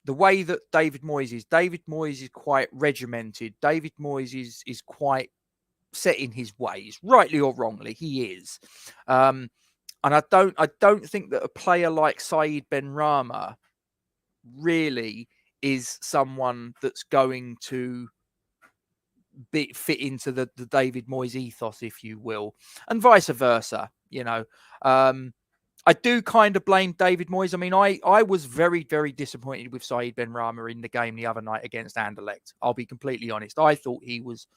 Speaker 1: the way that David Moyes is quite regimented. David Moyes is quite set in his ways, rightly or wrongly, he is. And I don't think that a player like Saeed Benrahma really is someone that's going to fit into the David Moyes ethos, if you will, and vice versa. I do kind of blame David Moyes. I mean, I was very, very disappointed with Saeed Benrahma in the game the other night against Anderlecht. I'll be completely honest. I thought he was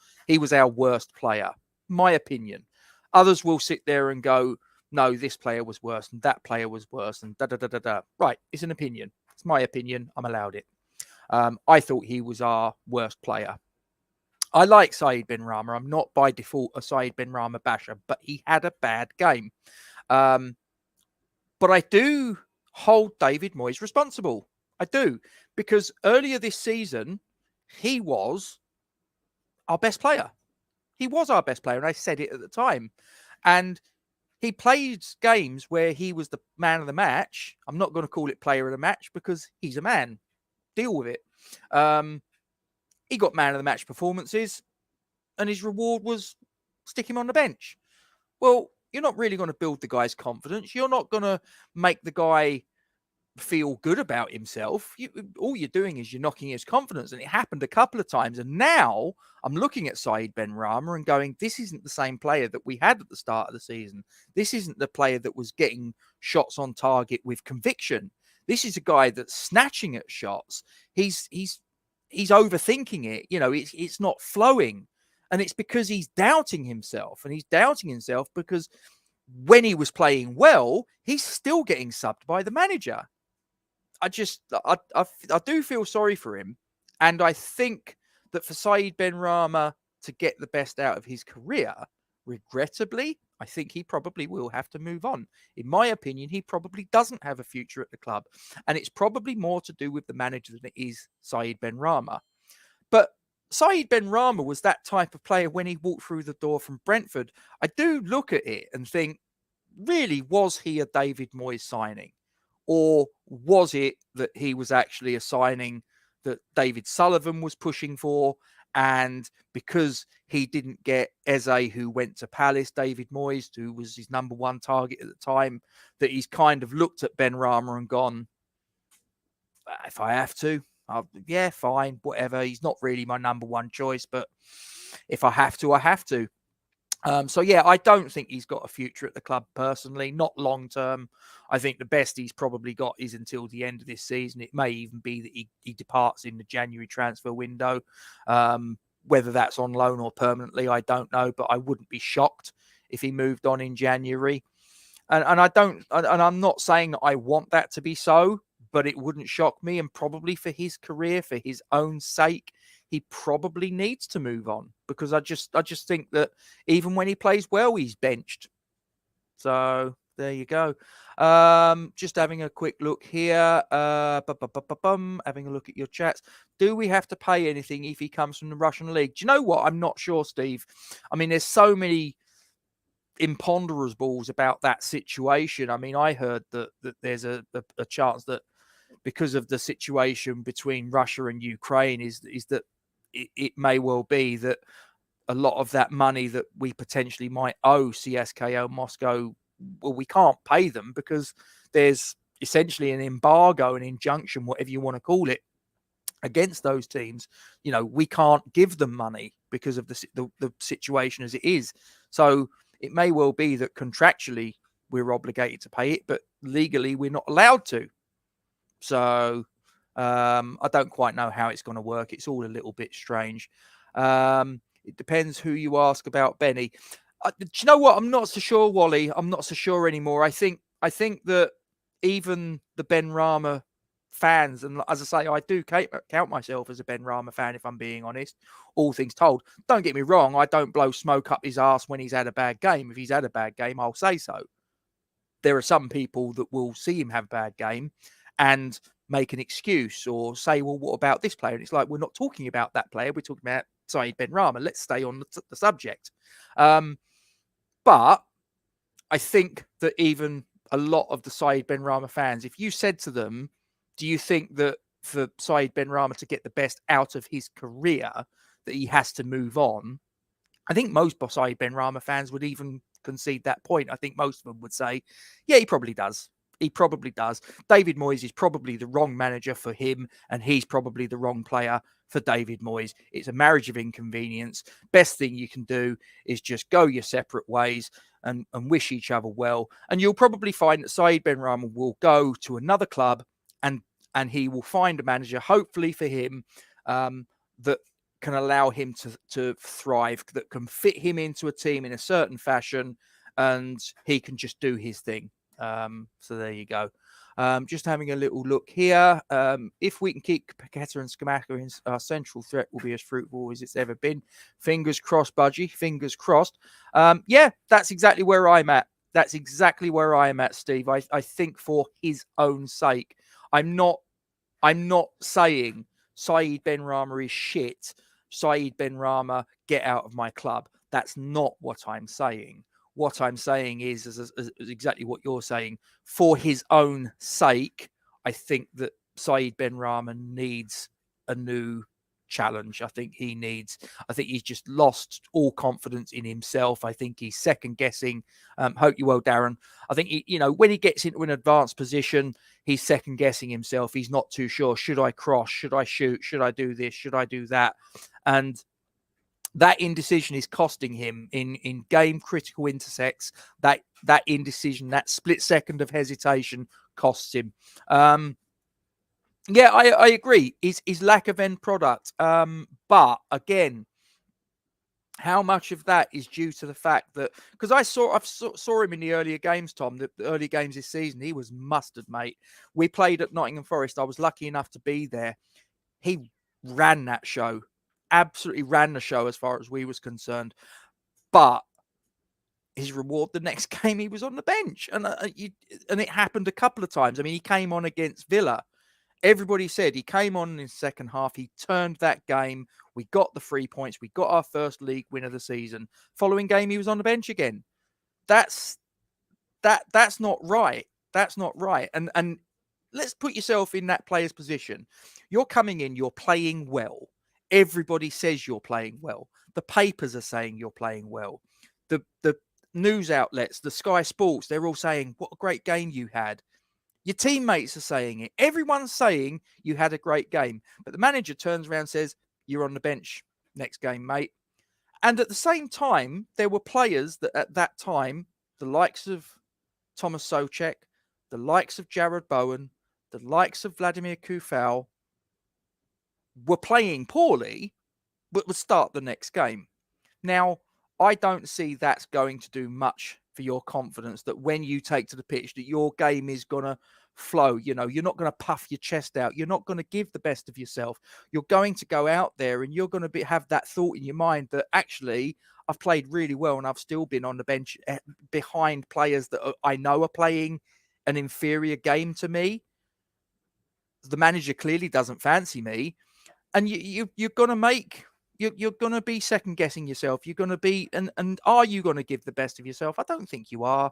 Speaker 1: our worst player, my opinion. Others will sit there and go, no, this player was worse and that player was worse and da-da-da-da-da. Right, it's an opinion. It's my opinion. I'm allowed it. I thought he was our worst player. I like Saeed Benrahma. I'm not by default a Saeed Benrahma basher, but he had a bad game. But I do hold David Moyes responsible. I do. Because earlier this season, he was our best player. He was our best player, and I said it at the time. And he played games where he was the man of the match. I'm not going to call it player of the match because he's a man. Deal with it. He got man of the match performances, and his reward was stick him on the bench. Well, you're not really going to build the guy's confidence. You're not going to make the guy feel good about himself. All you're doing is you're knocking his confidence. And it happened a couple of times. And now I'm looking at Saeed Benrahma and going, this isn't the same player that we had at the start of the season. This isn't the player that was getting shots on target with conviction. This is a guy that's snatching at shots. He's overthinking it. It's not flowing. And it's because he's doubting himself. And he's doubting himself because when he was playing well, he's still getting subbed by the manager. I do feel sorry for him. And I think that for Saeed Benrahma to get the best out of his career, regrettably, I think he probably will have to move on. In my opinion, he probably doesn't have a future at the club. And it's probably more to do with the manager than it is Saeed Benrahma. But Saeed Benrahma was that type of player when he walked through the door from Brentford. I do look at it and think, really, was he a David Moyes signing? Or was it that he was actually a signing that David Sullivan was pushing for? And because he didn't get Eze, who went to Palace, David Moyes, who was his number one target at the time, that he's kind of looked at Benrahma and gone, if I have to, yeah, fine, whatever. He's not really my number one choice, but if I have to, I have to. So, yeah, I don't think he's got a future at the club personally, not long term. I think the best he's probably got is until the end of this season. It may even be that he departs in the January transfer window. Whether that's on loan or permanently, I don't know, but I wouldn't be shocked if he moved on in January. And I'm not saying that I want that to be so, but it wouldn't shock me. And probably for his career, for his own sake, he probably needs to move on, because I just think that even when he plays well, he's benched. So there you go. Just having a quick look here. Having a look at your chats. Do we have to pay anything if he comes from the Russian league? Do you know what? I'm not sure, Steve. I mean, there's so many imponderables about that situation. I mean, I heard that there's a chance that because of the situation between Russia and Ukraine is that it may well be that a lot of that money that we potentially might owe CSKA Moscow, well, we can't pay them because there's essentially an embargo, an injunction, whatever you want to call it, against those teams. We can't give them money because of the situation as it is. So it may well be that contractually we're obligated to pay it, but legally we're not allowed to. So I don't quite know how it's going to work. It's all a little bit strange. It depends who you ask about Benny. Do you know what? I'm not so sure, Wally. I'm not so sure anymore. I think that even the Benrahma fans, and as I say, I do count myself as a Benrahma fan, if I'm being honest, all things told. Don't get me wrong. I don't blow smoke up his arse when he's had a bad game. If he's had a bad game, I'll say so. There are some people that will see him have a bad game and make an excuse or say, well, what about this player? And it's like, we're not talking about that player. We're talking about Saeed Benrahma. Let's stay on the subject. But I think that even a lot of the Saeed Benrahma fans, if you said to them, do you think that for Saeed Benrahma to get the best out of his career, that he has to move on? I think most Saeed Benrahma fans would even concede that point. I think most of them would say, yeah, he probably does. He probably does. David Moyes is probably the wrong manager for him, and he's probably the wrong player for David Moyes. It's a marriage of inconvenience. Best thing you can do is just go your separate ways and wish each other well. And you'll probably find that Saeed Benrahma will go to another club and he will find a manager, hopefully for him, that can allow him to thrive, that can fit him into a team in a certain fashion, and he can just do his thing. So there you go. Just having a little look here. If we can keep Paqueta and Scamacca in, our central threat will be as fruitful as it's ever been. Fingers crossed, Budgie. Fingers crossed. Yeah, that's exactly where I'm at. That's exactly where I am at, Steve. I think for his own sake. I'm not saying Saeed Benrahma is shit. Saeed Benrahma, get out of my club. That's not what I'm saying. What I'm saying is exactly what you're saying. For his own sake, I think that Saeed Benrahma needs a new challenge. I think he's just lost all confidence in himself. I think he's second guessing. Hope you well, Darren. I think when he gets into an advanced position, he's second guessing himself. He's not too sure. Should I cross? Should I shoot? Should I do this? Should I do that? And that indecision is costing him in game critical intersects. That indecision, that split second of hesitation costs him. Yeah, I agree. His lack of end product. But again, how much of that is due to the fact that, because I saw him in the earlier games, Tom, the early games this season, he was mustard, mate. We played at Nottingham Forest. I was lucky enough to be there. He ran that show, absolutely ran the show as far as we was concerned. But his reward the next game, he was on the bench, and it happened a couple of times. I mean, he came on against Villa. Everybody said he came on in the second half. He turned that game. We got the 3 points. We got our first league win of the season. Following game, he was on the bench again. That's not right. That's not right. And let's put yourself in that player's position. You're coming in. You're playing well. Everybody says you're playing well. The papers are saying you're playing well. The news outlets, the Sky Sports, they're all saying what a great game you had. Your teammates are saying it. Everyone's saying you had a great game. But the manager turns around and says, you're on the bench next game, mate. And at the same time, there were players that at that time, the likes of Thomas Souček, the likes of Jared Bowen, the likes of Vladimir Kufal, were playing poorly, but would start the next game. Now, I don't see that's going to do much for your confidence that when you take to the pitch that your game is going to flow. You're not going to puff your chest out. You're not going to give the best of yourself. You're going to go out there and you're going to have that thought in your mind that actually I've played really well and I've still been on the bench behind players that I know are playing an inferior game to me. The manager clearly doesn't fancy me. And you're going to make... You're going to be second guessing yourself. You're going to be, and are you going to give the best of yourself? I don't think you are.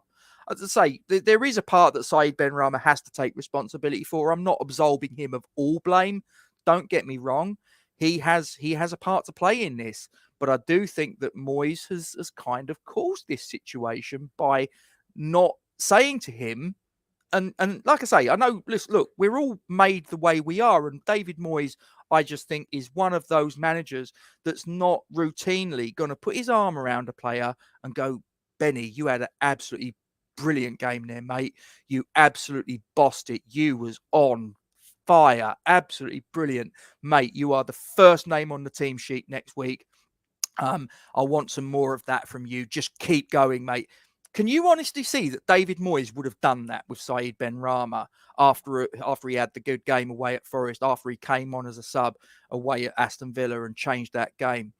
Speaker 1: As I say, there is a part that Saeed Benrahma has to take responsibility for. I'm not absolving him of all blame. Don't get me wrong. He has a part to play in this, but I do think that Moyes has kind of caused this situation by not saying to him, and like I say, I know, listen, look, we're all made the way we are, and David Moyes, I just think, is one of those managers that's not routinely going to put his arm around a player and go, Benny, you had an absolutely brilliant game there, mate. You absolutely bossed it. You was on fire. Absolutely brilliant, mate. You are the first name on the team sheet next week. I want some more of that from you. Just keep going, mate. Can you honestly see that David Moyes would have done that with Saeed Benrahma after he had the good game away at Forest, after he came on as a sub away at Aston Villa and changed that game?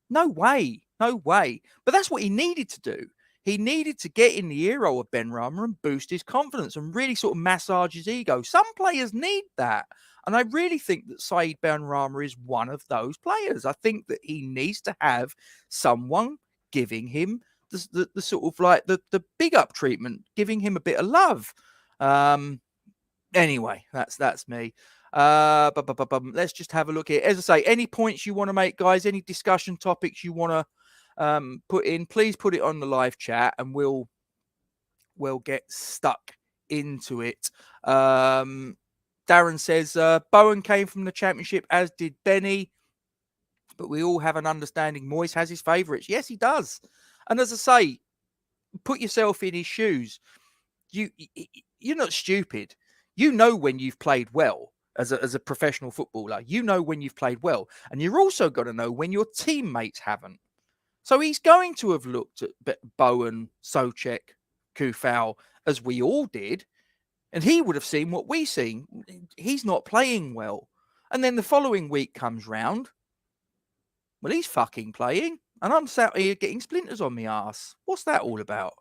Speaker 1: No way. No way. But that's what he needed to do. He needed to get in the ear of Benrahma and boost his confidence and really sort of massage his ego. Some players need that. And I really think that Saeed Benrahma is one of those players. I think that he needs to have someone giving him the sort of like the big up treatment, giving him a bit of love. Anyway, that's me. Let's just have a look here. As I say, any points you want to make, guys, any discussion topics you want to put in, please put it on the live chat and we'll get stuck into it. Darren says Bowen came from the Championship, as did Benny, but we all have an understanding Moyes has his favourites. Yes, he does. And as I say, put yourself in his shoes. You're not stupid. You know when you've played well as a professional footballer. You know when you've played well. And you're also got to know when your teammates haven't. So he's going to have looked at Bowen, Souček, Kufal, as we all did. And he would have seen what we seen. He's not playing well. And then the following week comes round. Well, he's fucking playing. And I'm sat here getting splinters on my ass. What's that all about?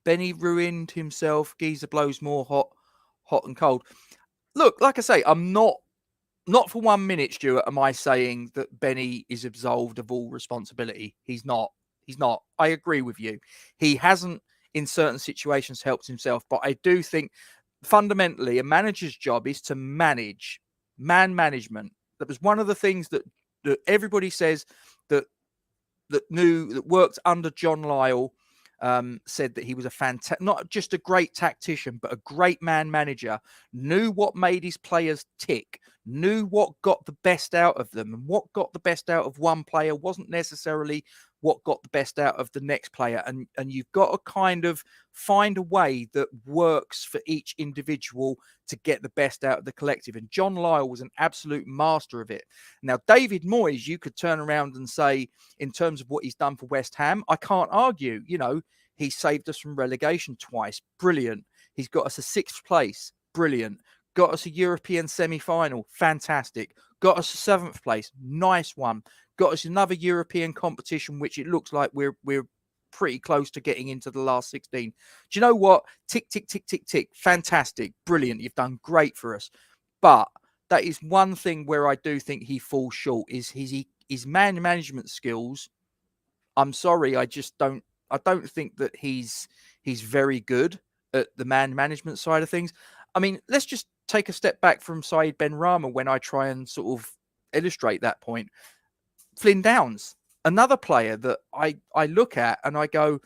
Speaker 1: Benny ruined himself. Geezer blows more hot and cold. Look, like I say, I'm not for 1 minute, Stuart, am I saying that Benny is absolved of all responsibility. He's not. I agree with you. He hasn't, in certain situations, helped himself. But I do think, fundamentally, a manager's job is to manage. Man management. That was one of the things that everybody says that worked under John Lyall. Said that he was not just a great tactician, but a great man manager, knew what made his players tick, knew what got the best out of them. And what got the best out of one player wasn't necessarily what got the best out of the next player. And you've got to kind of find a way that works for each individual to get the best out of the collective. And John Lyall was an absolute master of it. Now, David Moyes, you could turn around and say, in terms of what he's done for West Ham, I can't argue. You know, he saved us from relegation twice. Brilliant. He's got us a 6th place. Brilliant. Got us a European semi-final. Fantastic. Got us a 7th place. Nice one. Got us another European competition, which it looks like we're pretty close to getting into the last 16. Do you know what? Tick, tick, tick, tick, tick. Fantastic. Brilliant. You've done great for us. But that is one thing where I do think he falls short, is his man management skills. I'm sorry, I don't think that he's very good at the man management side of things. I mean, let's just take a step back from Saeed Benrahma when I try and sort of illustrate that point. Flynn Downs, another player that I look at and I go,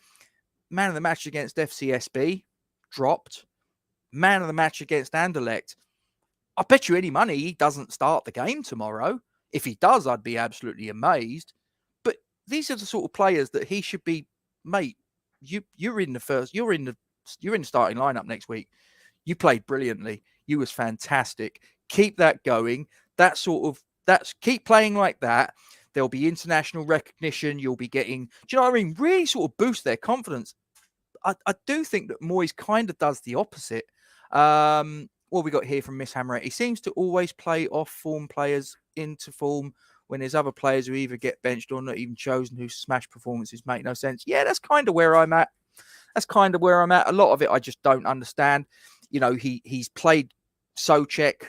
Speaker 1: man of the match against FCSB, dropped. Man of the match against Anderlecht. I bet you any money he doesn't start the game tomorrow. If he does, I'd be absolutely amazed. But these are the sort of players that he should be, mate. You're in the starting lineup next week. You played brilliantly. You was fantastic. Keep that going. Keep playing like that. There'll be international recognition. You'll be getting, do you know what I mean? Really sort of boost their confidence. I do think that Moyes kind of does the opposite. What we got here from Miss Hammerette? He seems to always play off-form players into form when there's other players who either get benched or not even chosen, whose smash performances make no sense. Yeah, that's kind of where I'm at. A lot of it I just don't understand. You know, he's played Souček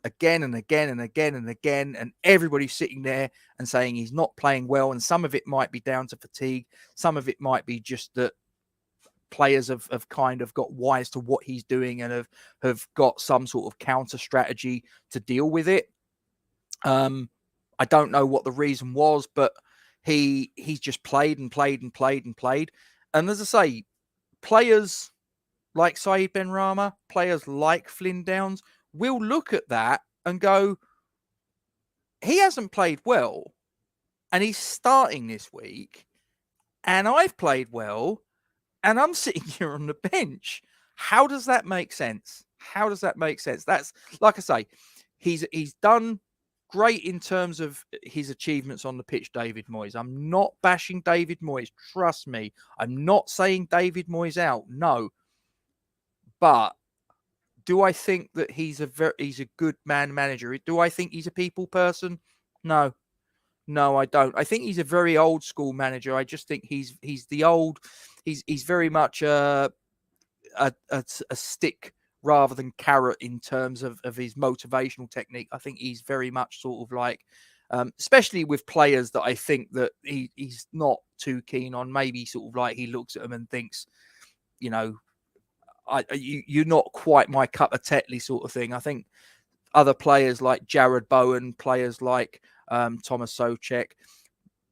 Speaker 1: again and again and again and again, and everybody's sitting there and saying he's not playing well. And some of it might be down to fatigue. Some of it might be just that players have kind of got wise to what he's doing and have got some sort of counter strategy to deal with it. I don't know what the reason was, but he's just played and played and played and played. And as I say, players like Saeed Benrahma, players like Flynn Downs will look at that and go, he hasn't played well and he's starting this week and I've played well and I'm sitting here on the bench. How does that make sense? That's, like I say, he's done great in terms of his achievements on the pitch, David Moyes. I'm not bashing David Moyes. Trust me. I'm not saying David Moyes out. No. But do I think that he's a good man manager? Do I think he's a people person? No, I don't. I think he's a very old school manager. I just think he's very much a stick rather than carrot in terms of his motivational technique. I think he's very much sort of like especially with players that I think that he's not too keen on. Maybe sort of like he looks at them and thinks, you know, you're not quite my cup of Tetley sort of thing. I think other players like Jared Bowen, players like Thomas Souček,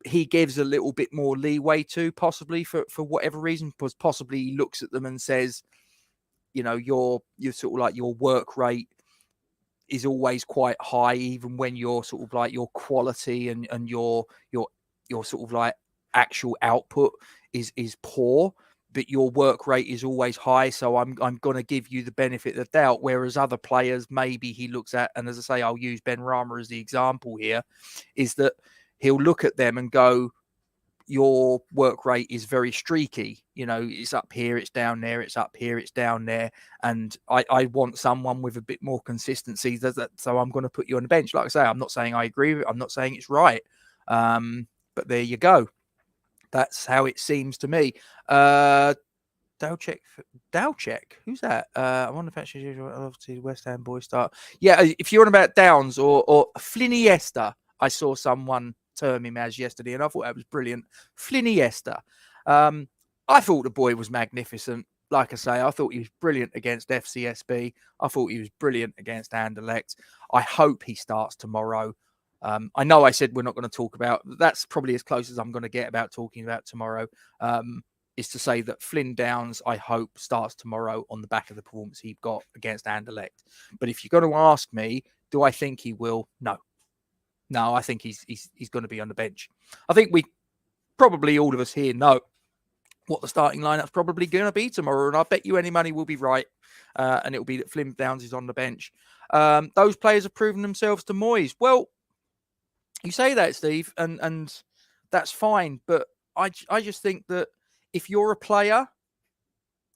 Speaker 1: he gives a little bit more leeway to, possibly for whatever reason, because possibly he looks at them and says, you know, you're sort of like your work rate is always quite high, even when you're sort of like your quality and your sort of like actual output is poor, but your work rate is always high. So I'm going to give you the benefit of the doubt. Whereas other players, maybe he looks at, and as I say, I'll use Ben Rama as the example here, is that he'll look at them and go, your work rate is very streaky. You know, it's up here, it's down there, it's up here, it's down there. And I want someone with a bit more consistency. So I'm going to put you on the bench. Like I say, I'm not saying I agree with it. I'm not saying it's right. But there you go. That's how it seems to me. Dalchek, who's that? I wonder if actually obviously West Ham boy start. Yeah, if you're on about Downs or Fliniesta, I saw someone term him as yesterday, and I thought that was brilliant. Fliniesta. I thought the boy was magnificent. Like I say, I thought he was brilliant against FCSB. I thought he was brilliant against Anderlecht. I hope he starts tomorrow. I know I said we're not going to talk about, that's probably as close as I'm going to get about talking about tomorrow, is to say that Flynn Downs, I hope, starts tomorrow on the back of the performance he got against Anderlecht. But if you're going to ask me, do I think he will? No. No, I think he's going to be on the bench. I think we probably, all of us here, know what the starting lineup's probably going to be tomorrow, and I bet you any money will be right, and it'll be that Flynn Downs is on the bench. Those players have proven themselves to Moyes. Well, you say that, Steve, and that's fine, but I just think that if you're a player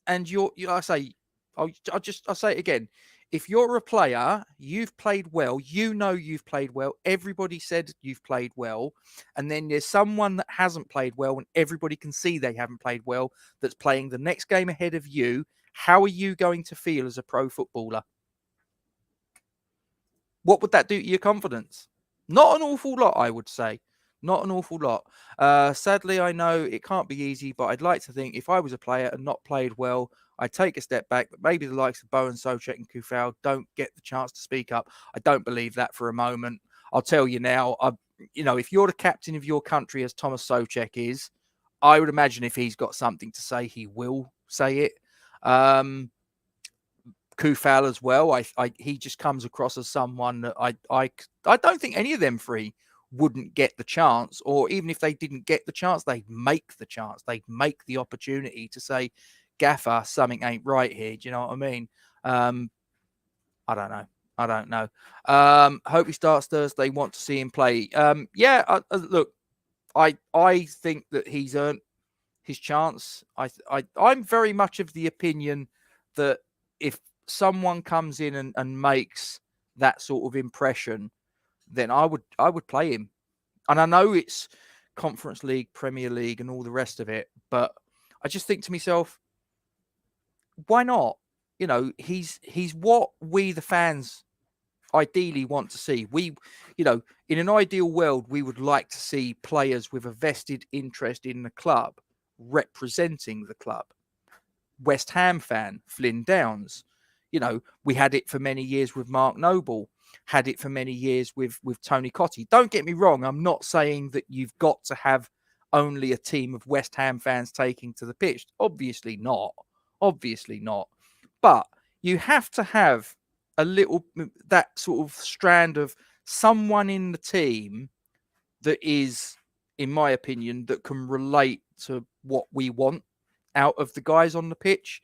Speaker 1: and I'll say it again. If you're a player, you've played well, you've played well, everybody said you've played well, and then there's someone that hasn't played well and everybody can see they haven't played well that's playing the next game ahead of you, how are you going to feel as a pro footballer? What would that do to your confidence? Not an awful lot, I would say. Not an awful lot. Sadly, I know it can't be easy, but I'd like to think if I was a player and not played well, I'd take a step back, but maybe the likes of Bowen, Souček and Kufal don't get the chance to speak up. I don't believe that for a moment. I'll tell you now, if you're the captain of your country, as Thomas Souček is, I would imagine if he's got something to say, he will say it. Kufal as well. He just comes across as someone that I don't think any of them three wouldn't get the chance, or even if they didn't get the chance, they'd make the chance. They'd make the opportunity to say, Gaffer, something ain't right here. Do you know what I mean? I don't know. Hope he starts Thursday. Want to see him play. Look, I think that he's earned his chance. I'm very much of the opinion that if someone comes in and makes that sort of impression, then I would play him. And I know it's Conference League, Premier League, and all the rest of it, but I just think to myself, why not? You know, he's what we the fans ideally want to see. In an ideal world, we would like to see players with a vested interest in the club representing the club. West Ham fan, Flynn Downs. We had it for many years with Mark Noble, had it for many years with Tony Cottee. Don't get me wrong. I'm not saying that you've got to have only a team of West Ham fans taking to the pitch. Obviously not. But you have to have that sort of strand of someone in the team that is, in my opinion, that can relate to what we want out of the guys on the pitch.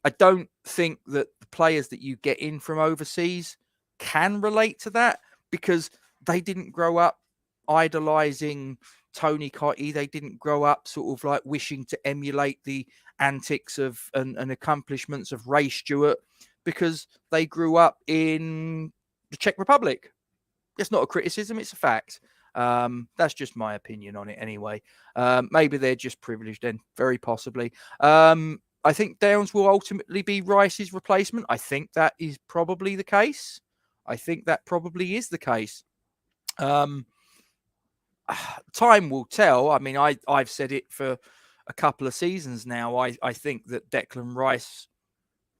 Speaker 1: I don't think that the players that you get in from overseas can relate to that because they didn't grow up idolizing Tony Cottee. They didn't grow up sort of like wishing to emulate the antics of and accomplishments of Ray Stewart because they grew up in the Czech Republic. It's not a criticism, it's a fact. That's just my opinion on it anyway. Maybe they're just privileged then, very possibly. I think Downs will ultimately be Rice's replacement. I think that is probably the case. I think that probably is the case. time will tell. I mean, I've said it for a couple of seasons now. I think that Declan Rice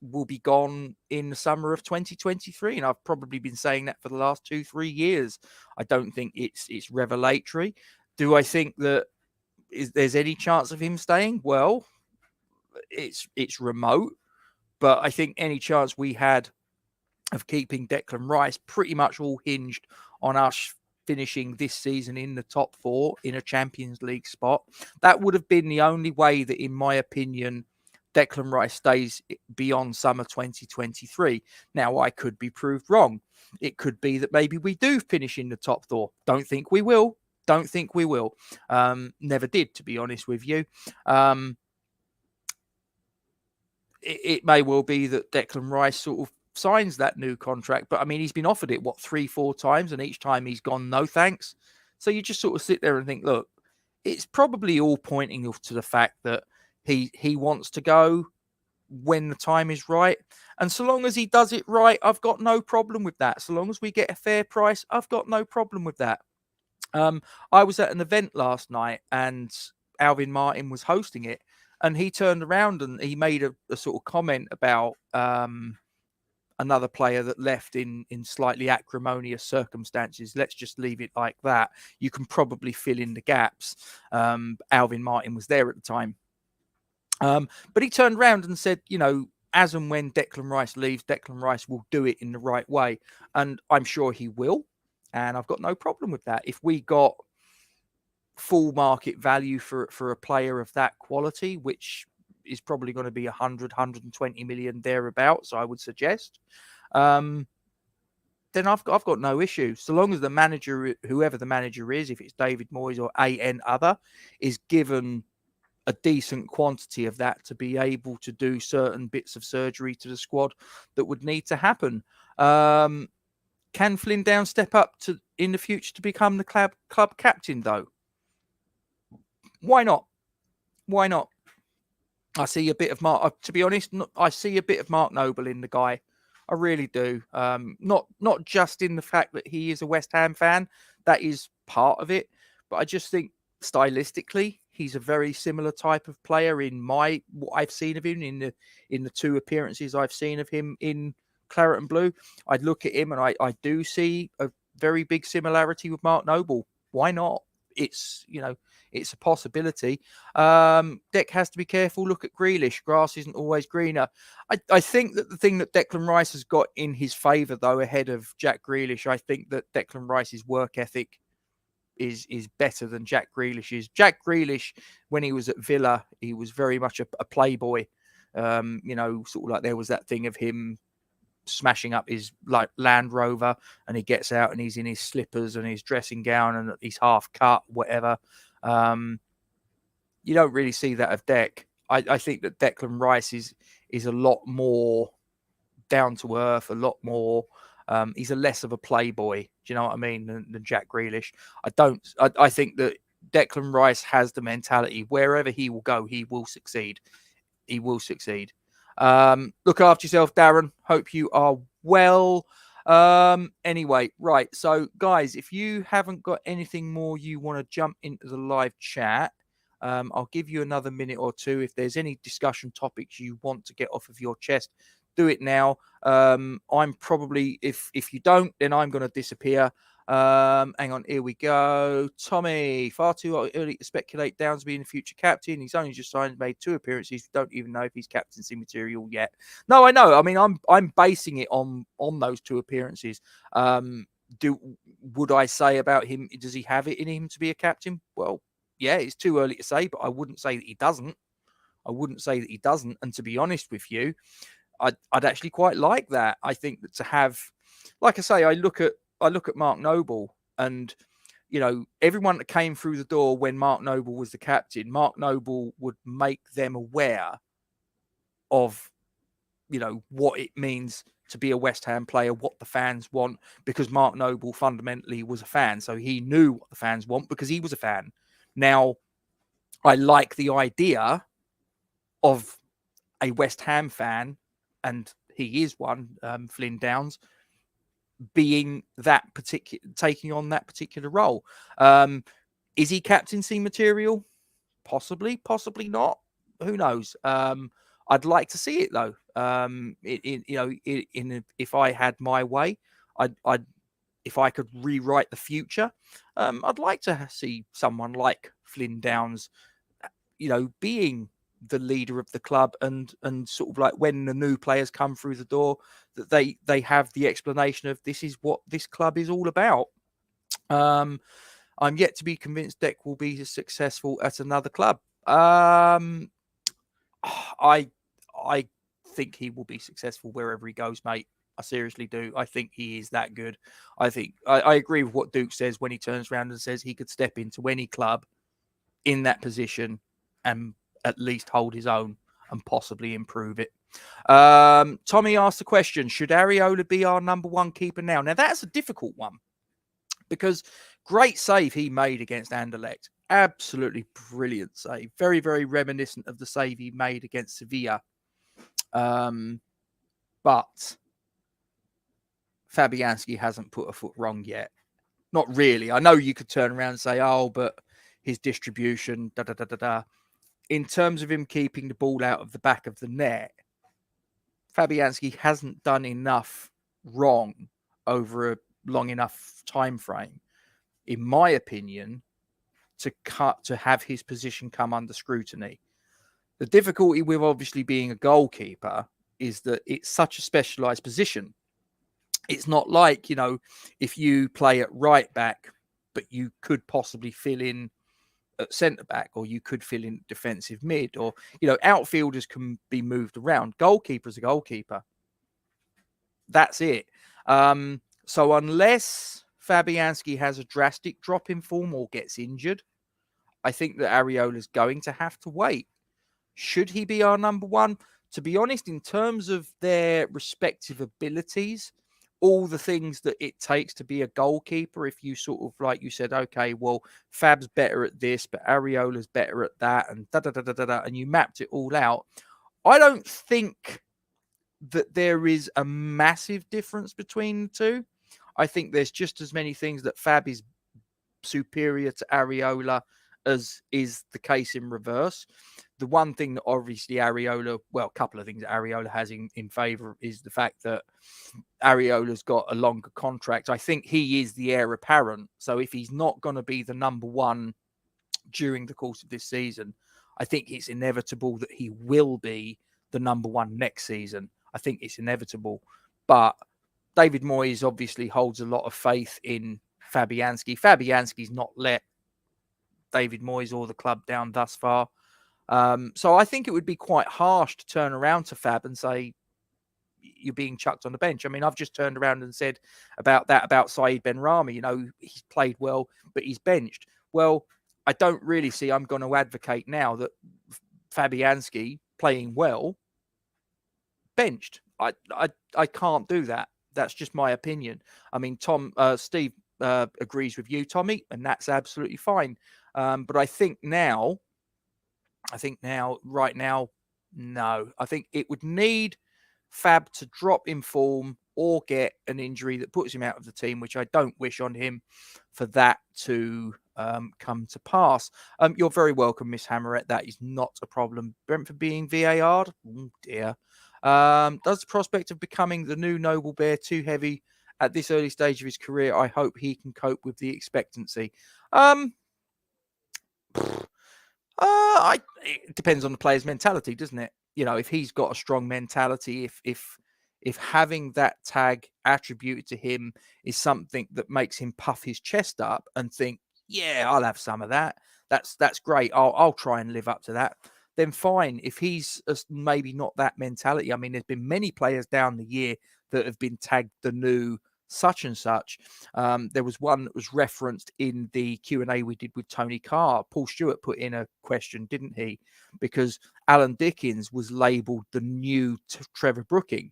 Speaker 1: will be gone in the summer of 2023, and I've probably been saying that for the last 2-3 years. I don't think it's revelatory. Do I think that there's any chance of him staying? Well, it's remote, but I think any chance we had of keeping Declan Rice pretty much all hinged on us finishing this season in the top 4 in a Champions League spot. That would have been the only way that, in my opinion, Declan Rice stays beyond summer 2023. Now, I could be proved wrong. It could be that maybe we do finish in the top 4. Don't think we will. Don't think we will. Never did, to be honest with you. It may well be that Declan Rice sort of signs that new contract, but I mean, he's been offered it 3-4 times, and each time he's gone no thanks. So you just sort of sit there and think, look, it's probably all pointing to the fact that he wants to go when the time is right, and so long as he does it right, I've got no problem with that. So long as we get a fair price, I've got no problem with that. I was at an event last night, and Alvin Martin was hosting it, and he turned around and he made a sort of comment about another player that left in slightly acrimonious circumstances. Let's just leave it like that. You can probably fill in the gaps. Alvin Martin was there at the time. But he turned around and said, as and when Declan Rice leaves, Declan Rice will do it in the right way. And I'm sure he will. And I've got no problem with that. If we got full market value for a player of that quality, which is probably going to be 120 million thereabouts, I would suggest, then I've got no issue. So long as the manager, whoever the manager is, if it's David Moyes or AN other, is given a decent quantity of that to be able to do certain bits of surgery to the squad that would need to happen. Can Flynn Down step up in the future to become the club captain, though? Why not? Why not? I see a bit of Mark. To be honest, I see a bit of Mark Noble in the guy. I really do. Not just in the fact that he is a West Ham fan. That is part of it. But I just think stylistically, he's a very similar type of player in what I've seen of him in the 2 appearances I've seen of him in Claret and Blue. I'd look at him and I do see a very big similarity with Mark Noble. Why not? It's it's a possibility. Dec has to be careful. Look at Grealish. Grass isn't always greener. I think that the thing that Declan Rice has got in his favour, though, ahead of Jack Grealish, I think that Declan Rice's work ethic is better than Jack Grealish's. Jack Grealish, when he was at Villa, he was very much a playboy. Sort of like there was that thing of him smashing up his Land Rover, and he gets out and he's in his slippers and his dressing gown and he's half cut, whatever. You don't really see that of Dec. I think that Declan Rice is a lot more down to earth, a lot more. He's a less of a playboy. Do you know what I mean? Than Jack Grealish. I think that Declan Rice has the mentality wherever he will go, he will succeed. He will succeed. Look after yourself, Darren. Hope you are well. Anyway, right. So, guys, if you haven't got anything more you want to jump into the live chat, I'll give you another minute or two. If there's any discussion topics you want to get off of your chest, do it now. I'm probably, if you don't, then I'm going to disappear. Hang on, here we go. Tommy, far too early to speculate Downs being the future captain. He's only just made 2 appearances. Don't even know if he's captaincy material yet. No, I know. I mean, I'm basing it on those 2 appearances. Would I say about him? Does he have it in him to be a captain? Well, yeah, it's too early to say, but I wouldn't say that he doesn't. And to be honest with you, I'd actually quite like that. I think that to have, like I say, I look at Mark Noble, and everyone that came through the door when Mark Noble was the captain, Mark Noble would make them aware of what it means to be a West Ham player, what the fans want, because Mark Noble fundamentally was a fan, so he knew what the fans want because he was a fan. Now, I like the idea of a West Ham fan, and he is one, Flynn Downs, being that taking on that particular role. Is he captaincy material? Possibly, possibly not. Who knows? I'd like to see it though. If I had my way, I'd if I could rewrite the future, I'd like to see someone like Flynn Downes, being the leader of the club and sort of like when the new players come through the door, that they have the explanation of this is what this club is all about. I'm yet to be convinced Deck will be successful at another club. I think he will be successful wherever he goes, mate. I seriously do. I think he is that good. I think I agree with what Duke says when he turns around and says he could step into any club in that position and at least hold his own and possibly improve it. Tommy asked the question, should Areola be our number one keeper now? Now, that's a difficult one because great save he made against Anderlecht. Absolutely brilliant save. Very, very reminiscent of the save he made against Sevilla. But Fabianski hasn't put a foot wrong yet. Not really. I know you could turn around and say, oh, but his distribution, In terms of him keeping the ball out of the back of the net, Fabianski hasn't done enough wrong over a long enough time frame, in my opinion, to have his position come under scrutiny. The difficulty with obviously being a goalkeeper is that it's such a specialized position. It's not like, if you play at right back, but you could possibly fill in at centre back, or you could fill in defensive mid, or, outfielders can be moved around. Goalkeeper's a goalkeeper. That's it. So unless Fabianski has a drastic drop in form or gets injured, I think that Areola's going to have to wait. Should he be our number one? To be honest, in terms of their respective abilities, all the things that it takes to be a goalkeeper, if you sort of, like you said, okay, well, Fab's better at this, but Areola's better at that, and and you mapped it all out, I don't think that there is a massive difference between the two. I think there's just as many things that Fab is superior to Areola as is the case in reverse. The one thing that obviously Areola, well, a couple of things that Areola has in favour is the fact that Areola's got a longer contract. I think he is the heir apparent. So if he's not going to be the number one during the course of this season, I think it's inevitable that he will be the number one next season. I think it's inevitable. But David Moyes obviously holds a lot of faith in Fabianski. Fabianski's not let David Moyes or the club down thus far. So I think it would be quite harsh to turn around to Fab and say, you're being chucked on the bench. I mean, I've just turned around and said about Saeed Benrahma, he's played well, but he's benched. Well, I don't really see, I'm going to advocate now that Fabianski playing well, benched. I can't do that. That's just my opinion. I mean, Steve agrees with you, Tommy, and that's absolutely fine. But I think right now, no. I think it would need Fab to drop in form or get an injury that puts him out of the team, which I don't wish on him, for that to come to pass. You're very welcome, Miss Hammerette. That is not a problem. Brentford being VAR'd? Oh, dear. Does the prospect of becoming the new Noble Bear too heavy at this early stage of his career? I hope he can cope with the expectancy. It depends on the player's mentality, doesn't it? If he's got a strong mentality, if having that tag attributed to him is something that makes him puff his chest up and think, yeah, I'll have some of that. That's great. I'll try and live up to that. Then fine. If he's maybe not that mentality, I mean, there's been many players down the year that have been tagged the new such and such. There was one that was referenced in the Q&A we did with Tony Carr. Paul Stewart put in a question, didn't he? Because Alan Dickens was labelled the new Trevor Brooking.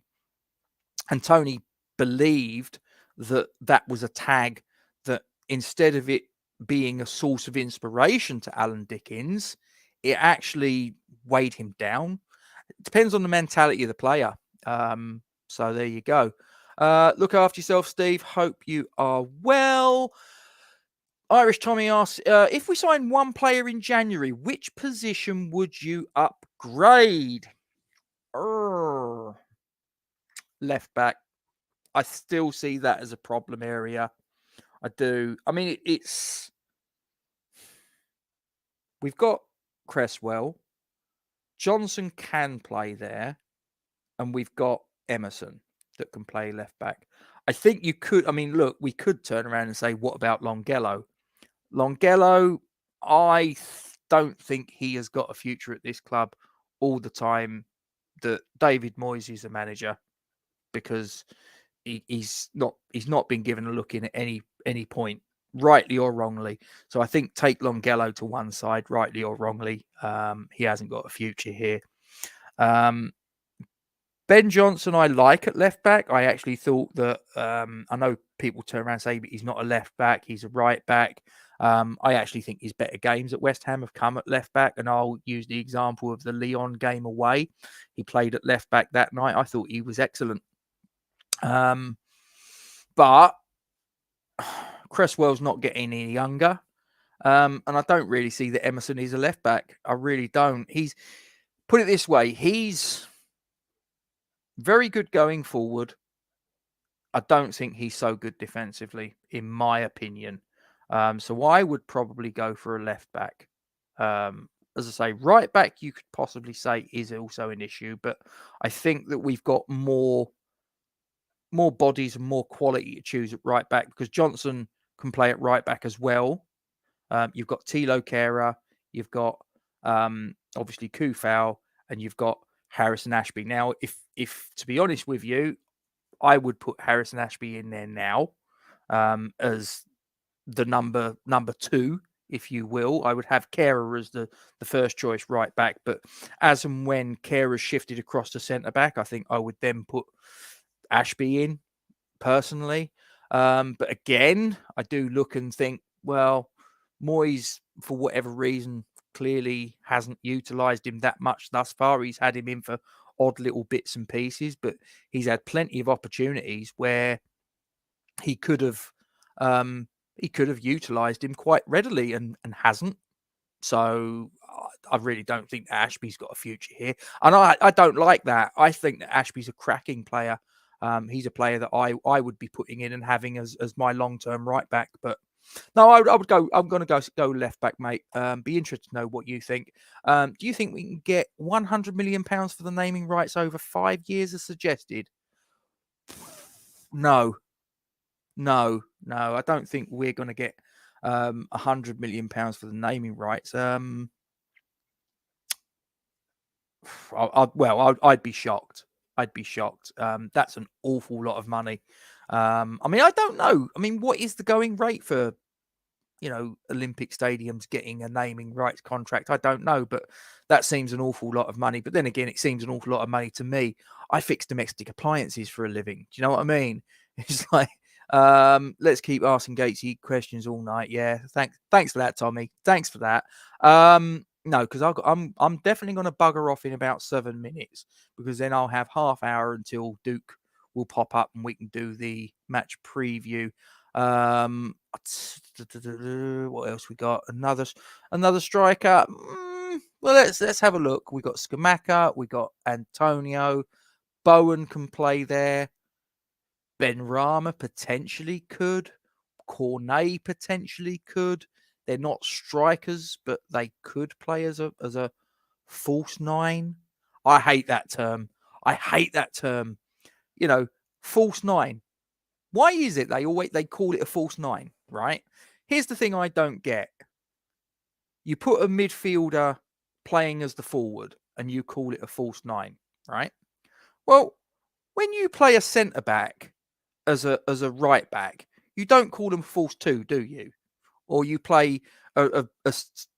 Speaker 1: And Tony believed that was a tag that, instead of it being a source of inspiration to Alan Dickens, it actually weighed him down. It depends on the mentality of the player. So there you go. Look after yourself, Steve. Hope you are well. Irish Tommy asks, if we sign one player in January, which position would you upgrade? Left back. I still see that as a problem area. I do. I mean, we've got Cresswell. Johnson can play there. And we've got Emerson that can play left back. I think you could. I mean, look, we could turn around and say, what about Longello? Longello, I don't think he has got a future at this club all the time that David Moyes is a manager, because he's not been given a look in at any point, rightly or wrongly. So I think take Longello to one side, rightly or wrongly. He hasn't got a future here. Ben Johnson, I like at left back. I actually thought that, I know people turn around and say but he's not a left back, he's a right back. I actually think his better games at West Ham have come at left back, and I'll use the example of the Lyon game away. He played at left back that night. I thought he was excellent. But Cresswell's not getting any younger. And I don't really see that Emerson is a left back. I really don't. Put it this way, he's very good going forward. I don't think he's so good defensively, in my opinion. So I would probably go for a left back. As I say, right back, you could possibly say is also an issue, but I think that we've got more bodies and more quality to choose at right back, because Johnson can play at right back as well. You've got Tilo Kehrer, you've got obviously Kufau, and you've got Harrison Ashby. Now, if to be honest with you, I would put Harrison Ashby in there now as the number 2, if you will. I would have Kehrer as the first choice right back, but as and when Kehrer shifted across to centre back, I think I would then put Ashby in personally. But again, I do look and think, well, Moyes, for whatever reason, clearly hasn't utilised him that much thus far. He's had him in for odd little bits and pieces, but he's had plenty of opportunities where he could have utilised him quite readily and hasn't. So I really don't think that Ashby's got a future here, and I don't like that. I think that Ashby's a cracking player. He's a player that I would be putting in and having as my long-term right back. But no, I would go. I'm going to go left back, mate. Be interested to know what you think. Do you think we can get £100 million for the naming rights over 5 years as suggested? No. I don't think we're going to get £100 million for the naming rights. I'd be shocked. That's an awful lot of money. I mean, I don't know. I mean, what is the going rate for, Olympic stadiums getting a naming rights contract? I don't know, but that seems an awful lot of money. But then again, it seems an awful lot of money to me. I fix domestic appliances for a living. Do you know what I mean? It's like, let's keep asking Gatesy questions all night. Yeah, thanks for that, Tommy. Thanks for that. No, because I'm definitely going to bugger off in about 7 minutes, because then I'll have half hour until Duke will pop up and we can do the match preview. What else we got? Another striker. Well, let's have a look. We got Scamacca, we got Antonio. Bowen can play there. Benrahma potentially could. Cornet potentially could. They're not strikers, but they could play as a false 9. I hate that term. False 9. Why is it they call it a false 9, right? Here's the thing I don't get. You put a midfielder playing as the forward and you call it a false 9, right? Well, when you play a centre back as a right back, you don't call them false 2, do you? Or you play a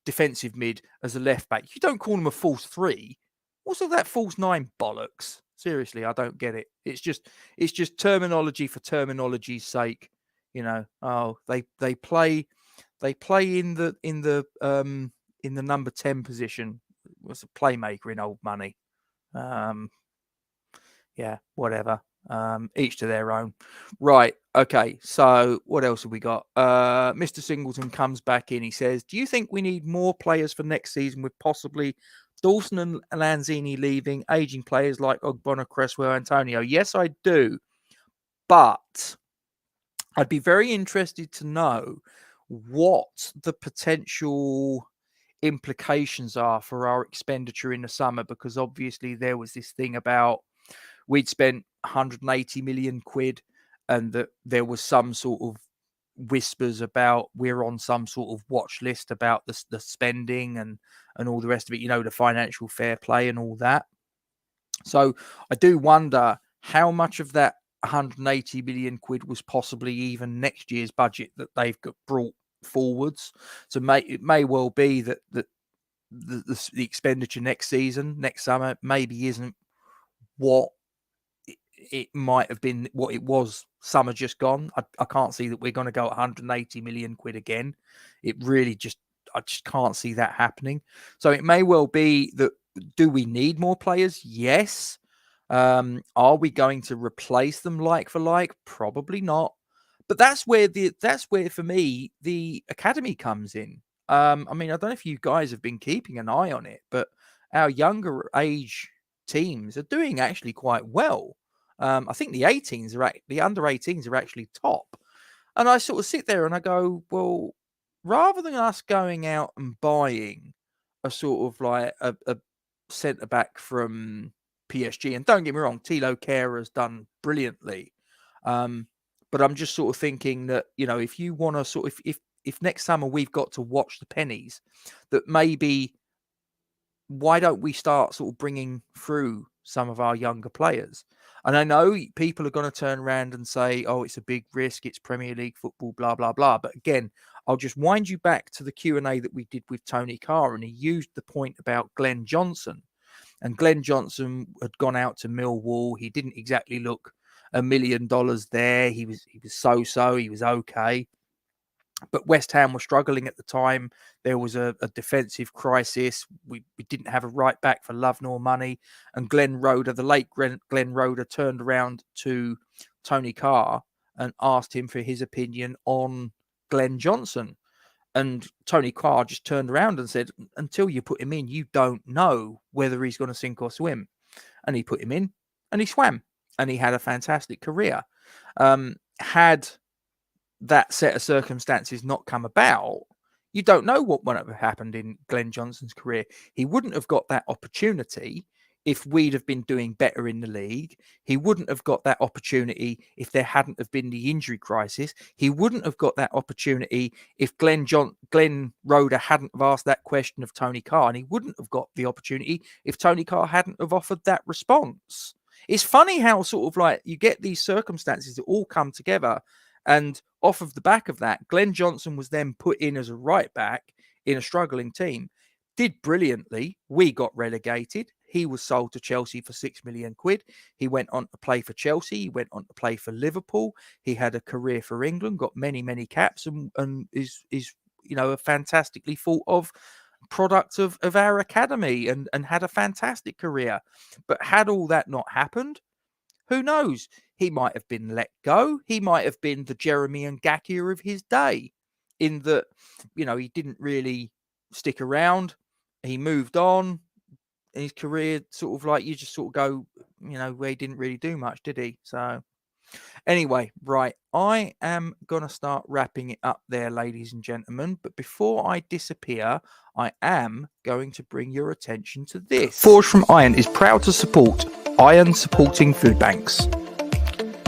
Speaker 1: defensive mid as a left back, you don't call them a false 3. What's all that false 9 bollocks? Seriously, I don't get it. It's just terminology for terminology's sake. They play in the number 10 position. Was a playmaker in old money. Yeah, whatever. Each to their own. Right. Okay. So what else have we got? Mr. Singleton comes back in. He says, do you think we need more players for next season with possibly Dawson and Lanzini leaving, aging players like Ogbonna, Cresswell, Antonio? Yes, I do. But I'd be very interested to know what the potential implications are for our expenditure in the summer, because obviously there was this thing about we'd spent 180 million quid and that there was some sort of whispers about we're on some sort of watch list about the spending and all the rest of it, you know, the financial fair play and all that. So I do wonder how much of that 180 million quid was possibly even next year's budget that they've got brought forwards. So it may well be that the expenditure next season, next summer, maybe isn't what it might have been, what it was summer just gone. I can't see that we're going to go 180 million quid again. It really I just can't see that happening. So it may well be that, do we need more players? Yes. Are we going to replace them like for like? Probably not. But that's where for me the academy comes in. I mean, I don't know if you guys have been keeping an eye on it, but our younger age teams are doing actually quite well. I think the under 18s are actually top. And I sort of sit there and I go, well, rather than us going out and buying a sort of like a centre back from PSG, and don't get me wrong, Thilo Kehrer has done brilliantly. But I'm just sort of thinking that, you know, if you want to sort of, if next summer we've got to watch the pennies, that maybe why don't we start sort of bringing through some of our younger players? And I know people are going to turn around and say, oh, it's a big risk, it's Premier League football, blah, blah, blah. But again, I'll just wind you back to the Q&A that we did with Tony Carr, and he used the point about Glenn Johnson. And Glenn Johnson had gone out to Millwall. He didn't exactly look $1 million there. He was so-so. He was okay. But West Ham were struggling at the time. There was a defensive crisis. We didn't have a right back for love nor money. And Glenn Roeder, the late Glenn Roeder, turned around to Tony Carr and asked him for his opinion on Glenn Johnson. And Tony Carr just turned around and said, until you put him in, you don't know whether he's going to sink or swim. And he put him in and he swam. And he had a fantastic career. Had that set of circumstances not come about, you don't know what would have happened in Glenn Johnson's career. He wouldn't have got that opportunity if we'd have been doing better in the league. He wouldn't have got that opportunity if there hadn't have been the injury crisis. He wouldn't have got that opportunity if Glenn Roeder hadn't have asked that question of Tony Carr, and he wouldn't have got the opportunity if Tony Carr hadn't have offered that response. It's funny how sort of like you get these circumstances that all come together, and off of the back of that, Glenn Johnson was then put in as a right back in a struggling team. Did brilliantly. We got relegated. He was sold to Chelsea for £6 million. He went on to play for Chelsea. He went on to play for Liverpool. He had a career for England, got many, many caps, and is a fantastically thought of product of our academy and had a fantastic career. But had all that not happened, who knows? He might have been let go. He might have been the Jeremy Ngakia of his day, in that, he didn't really stick around. He moved on. His career sort of like, you just sort of go, where he didn't really do much, did he? So anyway, right. I am going to start wrapping it up there, ladies and gentlemen. But before I disappear, I am going to bring your attention to this. Forged from Iron is proud to support Iron Supporting Food Banks.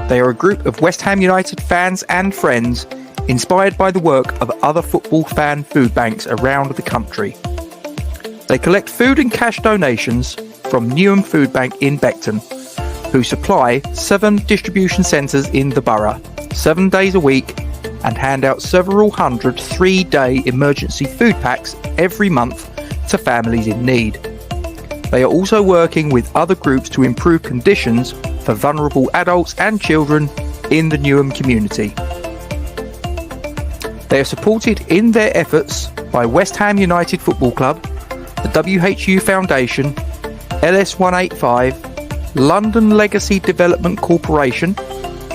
Speaker 1: They are a group of West Ham United fans and friends inspired by the work of other football fan food banks around the country. They collect food and cash donations from Newham Food Bank in Beckton, who supply 7 distribution centres in the borough, 7 days a week, and hand out several hundred 3-day emergency food packs every month to families in need. They are also working with other groups to improve conditions for vulnerable adults and children in the Newham community. They are supported in their efforts by West Ham United Football Club, the WHU Foundation, LS185, London Legacy Development Corporation,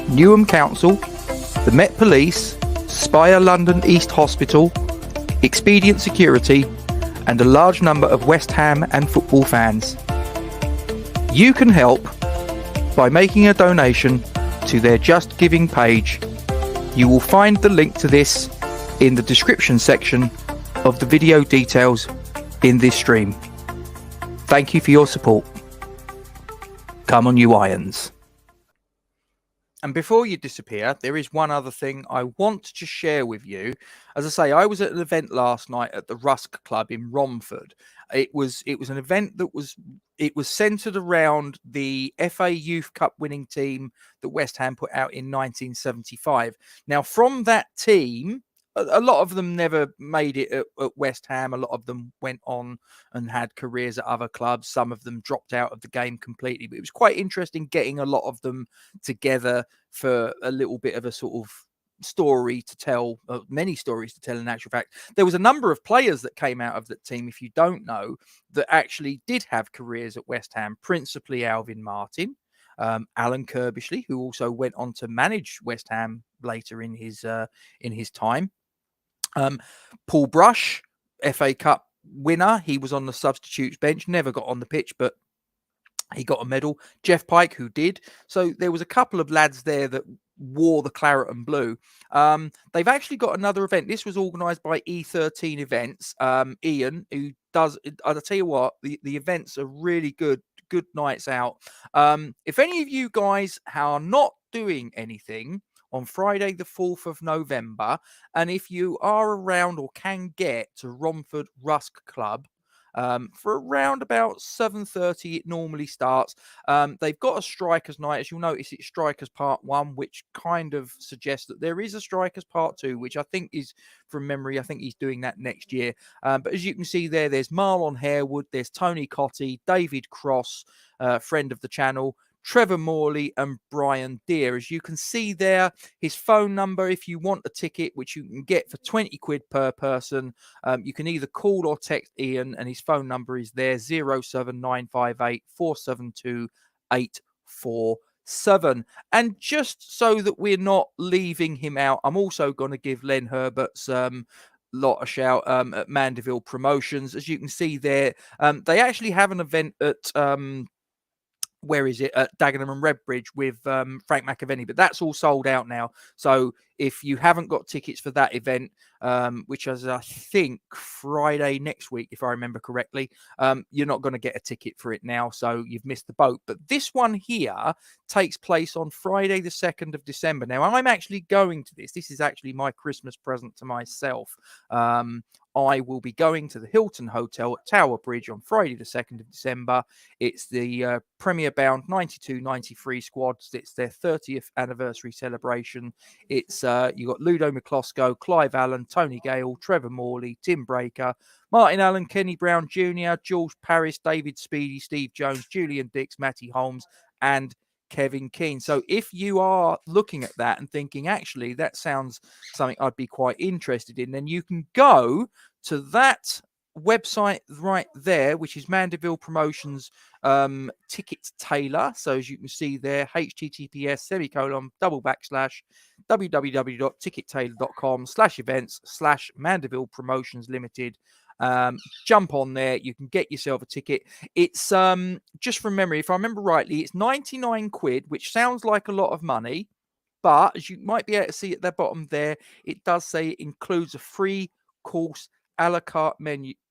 Speaker 1: Newham Council, the Met Police, Spire London East Hospital, Expedient Security, and a large number of West Ham and football fans. You can help by making a donation to their Just Giving page. You will find the link to this in the description section of the video details in this stream. Thank you for your support. Come on, you Irons. And before you disappear, there is one other thing I want to share with you. As I say, I was at an event last night at the Rusk Club in Romford. It was an event that was centred around the FA Youth Cup winning team that West Ham put out in 1975. Now, from that team, a lot of them never made it at West Ham. A lot of them went on and had careers at other clubs. Some of them dropped out of the game completely. But it was quite interesting getting a lot of them together for a little bit of a sort of story to tell, many stories to tell in actual fact. There was a number of players that came out of that team, if you don't know, that actually did have careers at West Ham, principally Alvin Martin. Alan Kirbishley, who also went on to manage West Ham later in his time. Paul Brush, FA Cup winner. He was on the substitutes bench, never got on the pitch, but he got a medal. Jeff Pike, who did. So there was a couple of lads there that wore the claret and blue. They've actually got another event. This was organised by E13 Events. Ian, who does, I'll tell you what, the events are really good nights out. If any of you guys are not doing anything on Friday, the 4th of November, and if you are around or can get to Romford Rusk Club, for around about 7:30 it normally starts. They've got a Strikers night. As you'll notice, it's Strikers Part 1, which kind of suggests that there is a Strikers Part 2, which I think is, from memory, I think he's doing that next year. But as you can see there's Marlon Harewood, there's Tony Cotty, David Cross, friend of the channel, Trevor Morley and Brian Deere. As you can see there, his phone number, if you want a ticket, which you can get for 20 quid per person, you can either call or text Ian, and his phone number is there, 07958 472 847. And just so that we're not leaving him out, I'm also going to give Len Herbert's lot a shout at Mandeville Promotions. As you can see there, they actually have an event at where is it, at Dagenham and Redbridge with Frank McAvenny, but that's all sold out now. So if you haven't got tickets for that event, which is, I think, Friday next week, if I remember correctly, you're not going to get a ticket for it now, so you've missed the boat. But this one here takes place on Friday, the 2nd of December. Now, I'm actually going to this. This is actually my Christmas present to myself. I will be going to the Hilton Hotel at Tower Bridge on Friday, the 2nd of December. It's the Premier Bound 92-93 squad. It's their 30th anniversary celebration. It's you got Ludo McCloskey, Clive Allen, Tony Gale, Trevor Morley, Tim Breaker, Martin Allen, Kenny Brown Jr., George Paris, David Speedy, Steve Jones, Julian Dix, Matty Holmes, and Kevin Keane. So if you are looking at that and thinking, actually, that sounds something I'd be quite interested in, then you can go to that website right there, which is Mandeville Promotions Ticket Tailor. So as you can see there, https://www.tickettailor.com/events/Mandeville Promotions Limited. Jump on there, you can get yourself a ticket. It's just from memory, if I remember rightly, it's 99 quid, which sounds like a lot of money, but as you might be able to see at the bottom there, it does say it includes a free course a la carte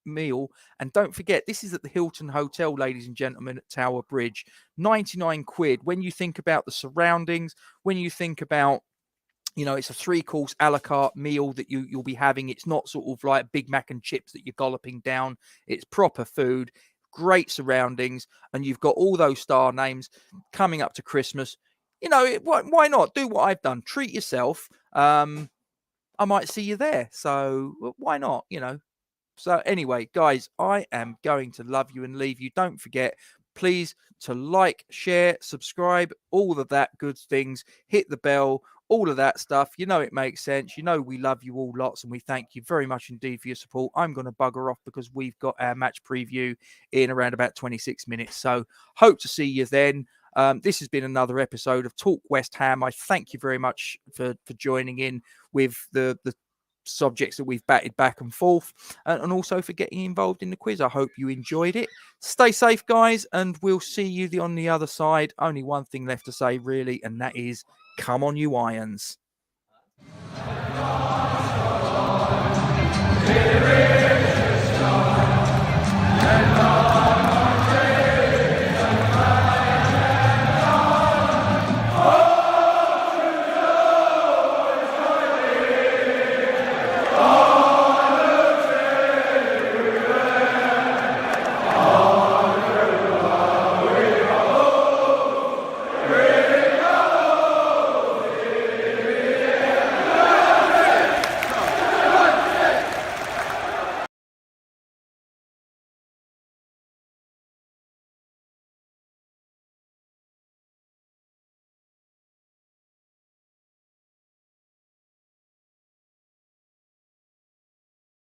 Speaker 1: meal. And don't forget, this is at the Hilton Hotel, ladies and gentlemen, at Tower Bridge. 99 quid. When you think about the surroundings, when you think about, you know, it's a 3-course a la carte meal that you'll be having. It's not sort of like Big Mac and chips that you're golloping down. It's proper food, great surroundings, and you've got all those star names coming up to Christmas. You know, why not do what I've done? Treat yourself. I might see you there. So why not, you know? So anyway, guys, I am going to love you and leave you. Don't forget, please, to like, share, subscribe, all of that good things. Hit the bell, all of that stuff. You know, it makes sense. You know, we love you all lots, and we thank you very much indeed for your support. I'm going to bugger off because we've got our match preview in around about 26 minutes. So hope to see you then. This has been another episode of Talk West Ham. I thank you very much for joining in with the subjects that we've batted back and forth, and also for getting involved in the quiz. I hope you enjoyed it. Stay safe, guys, and we'll see you on the other side. Only one thing left to say, really, and that is, come on, you Irons.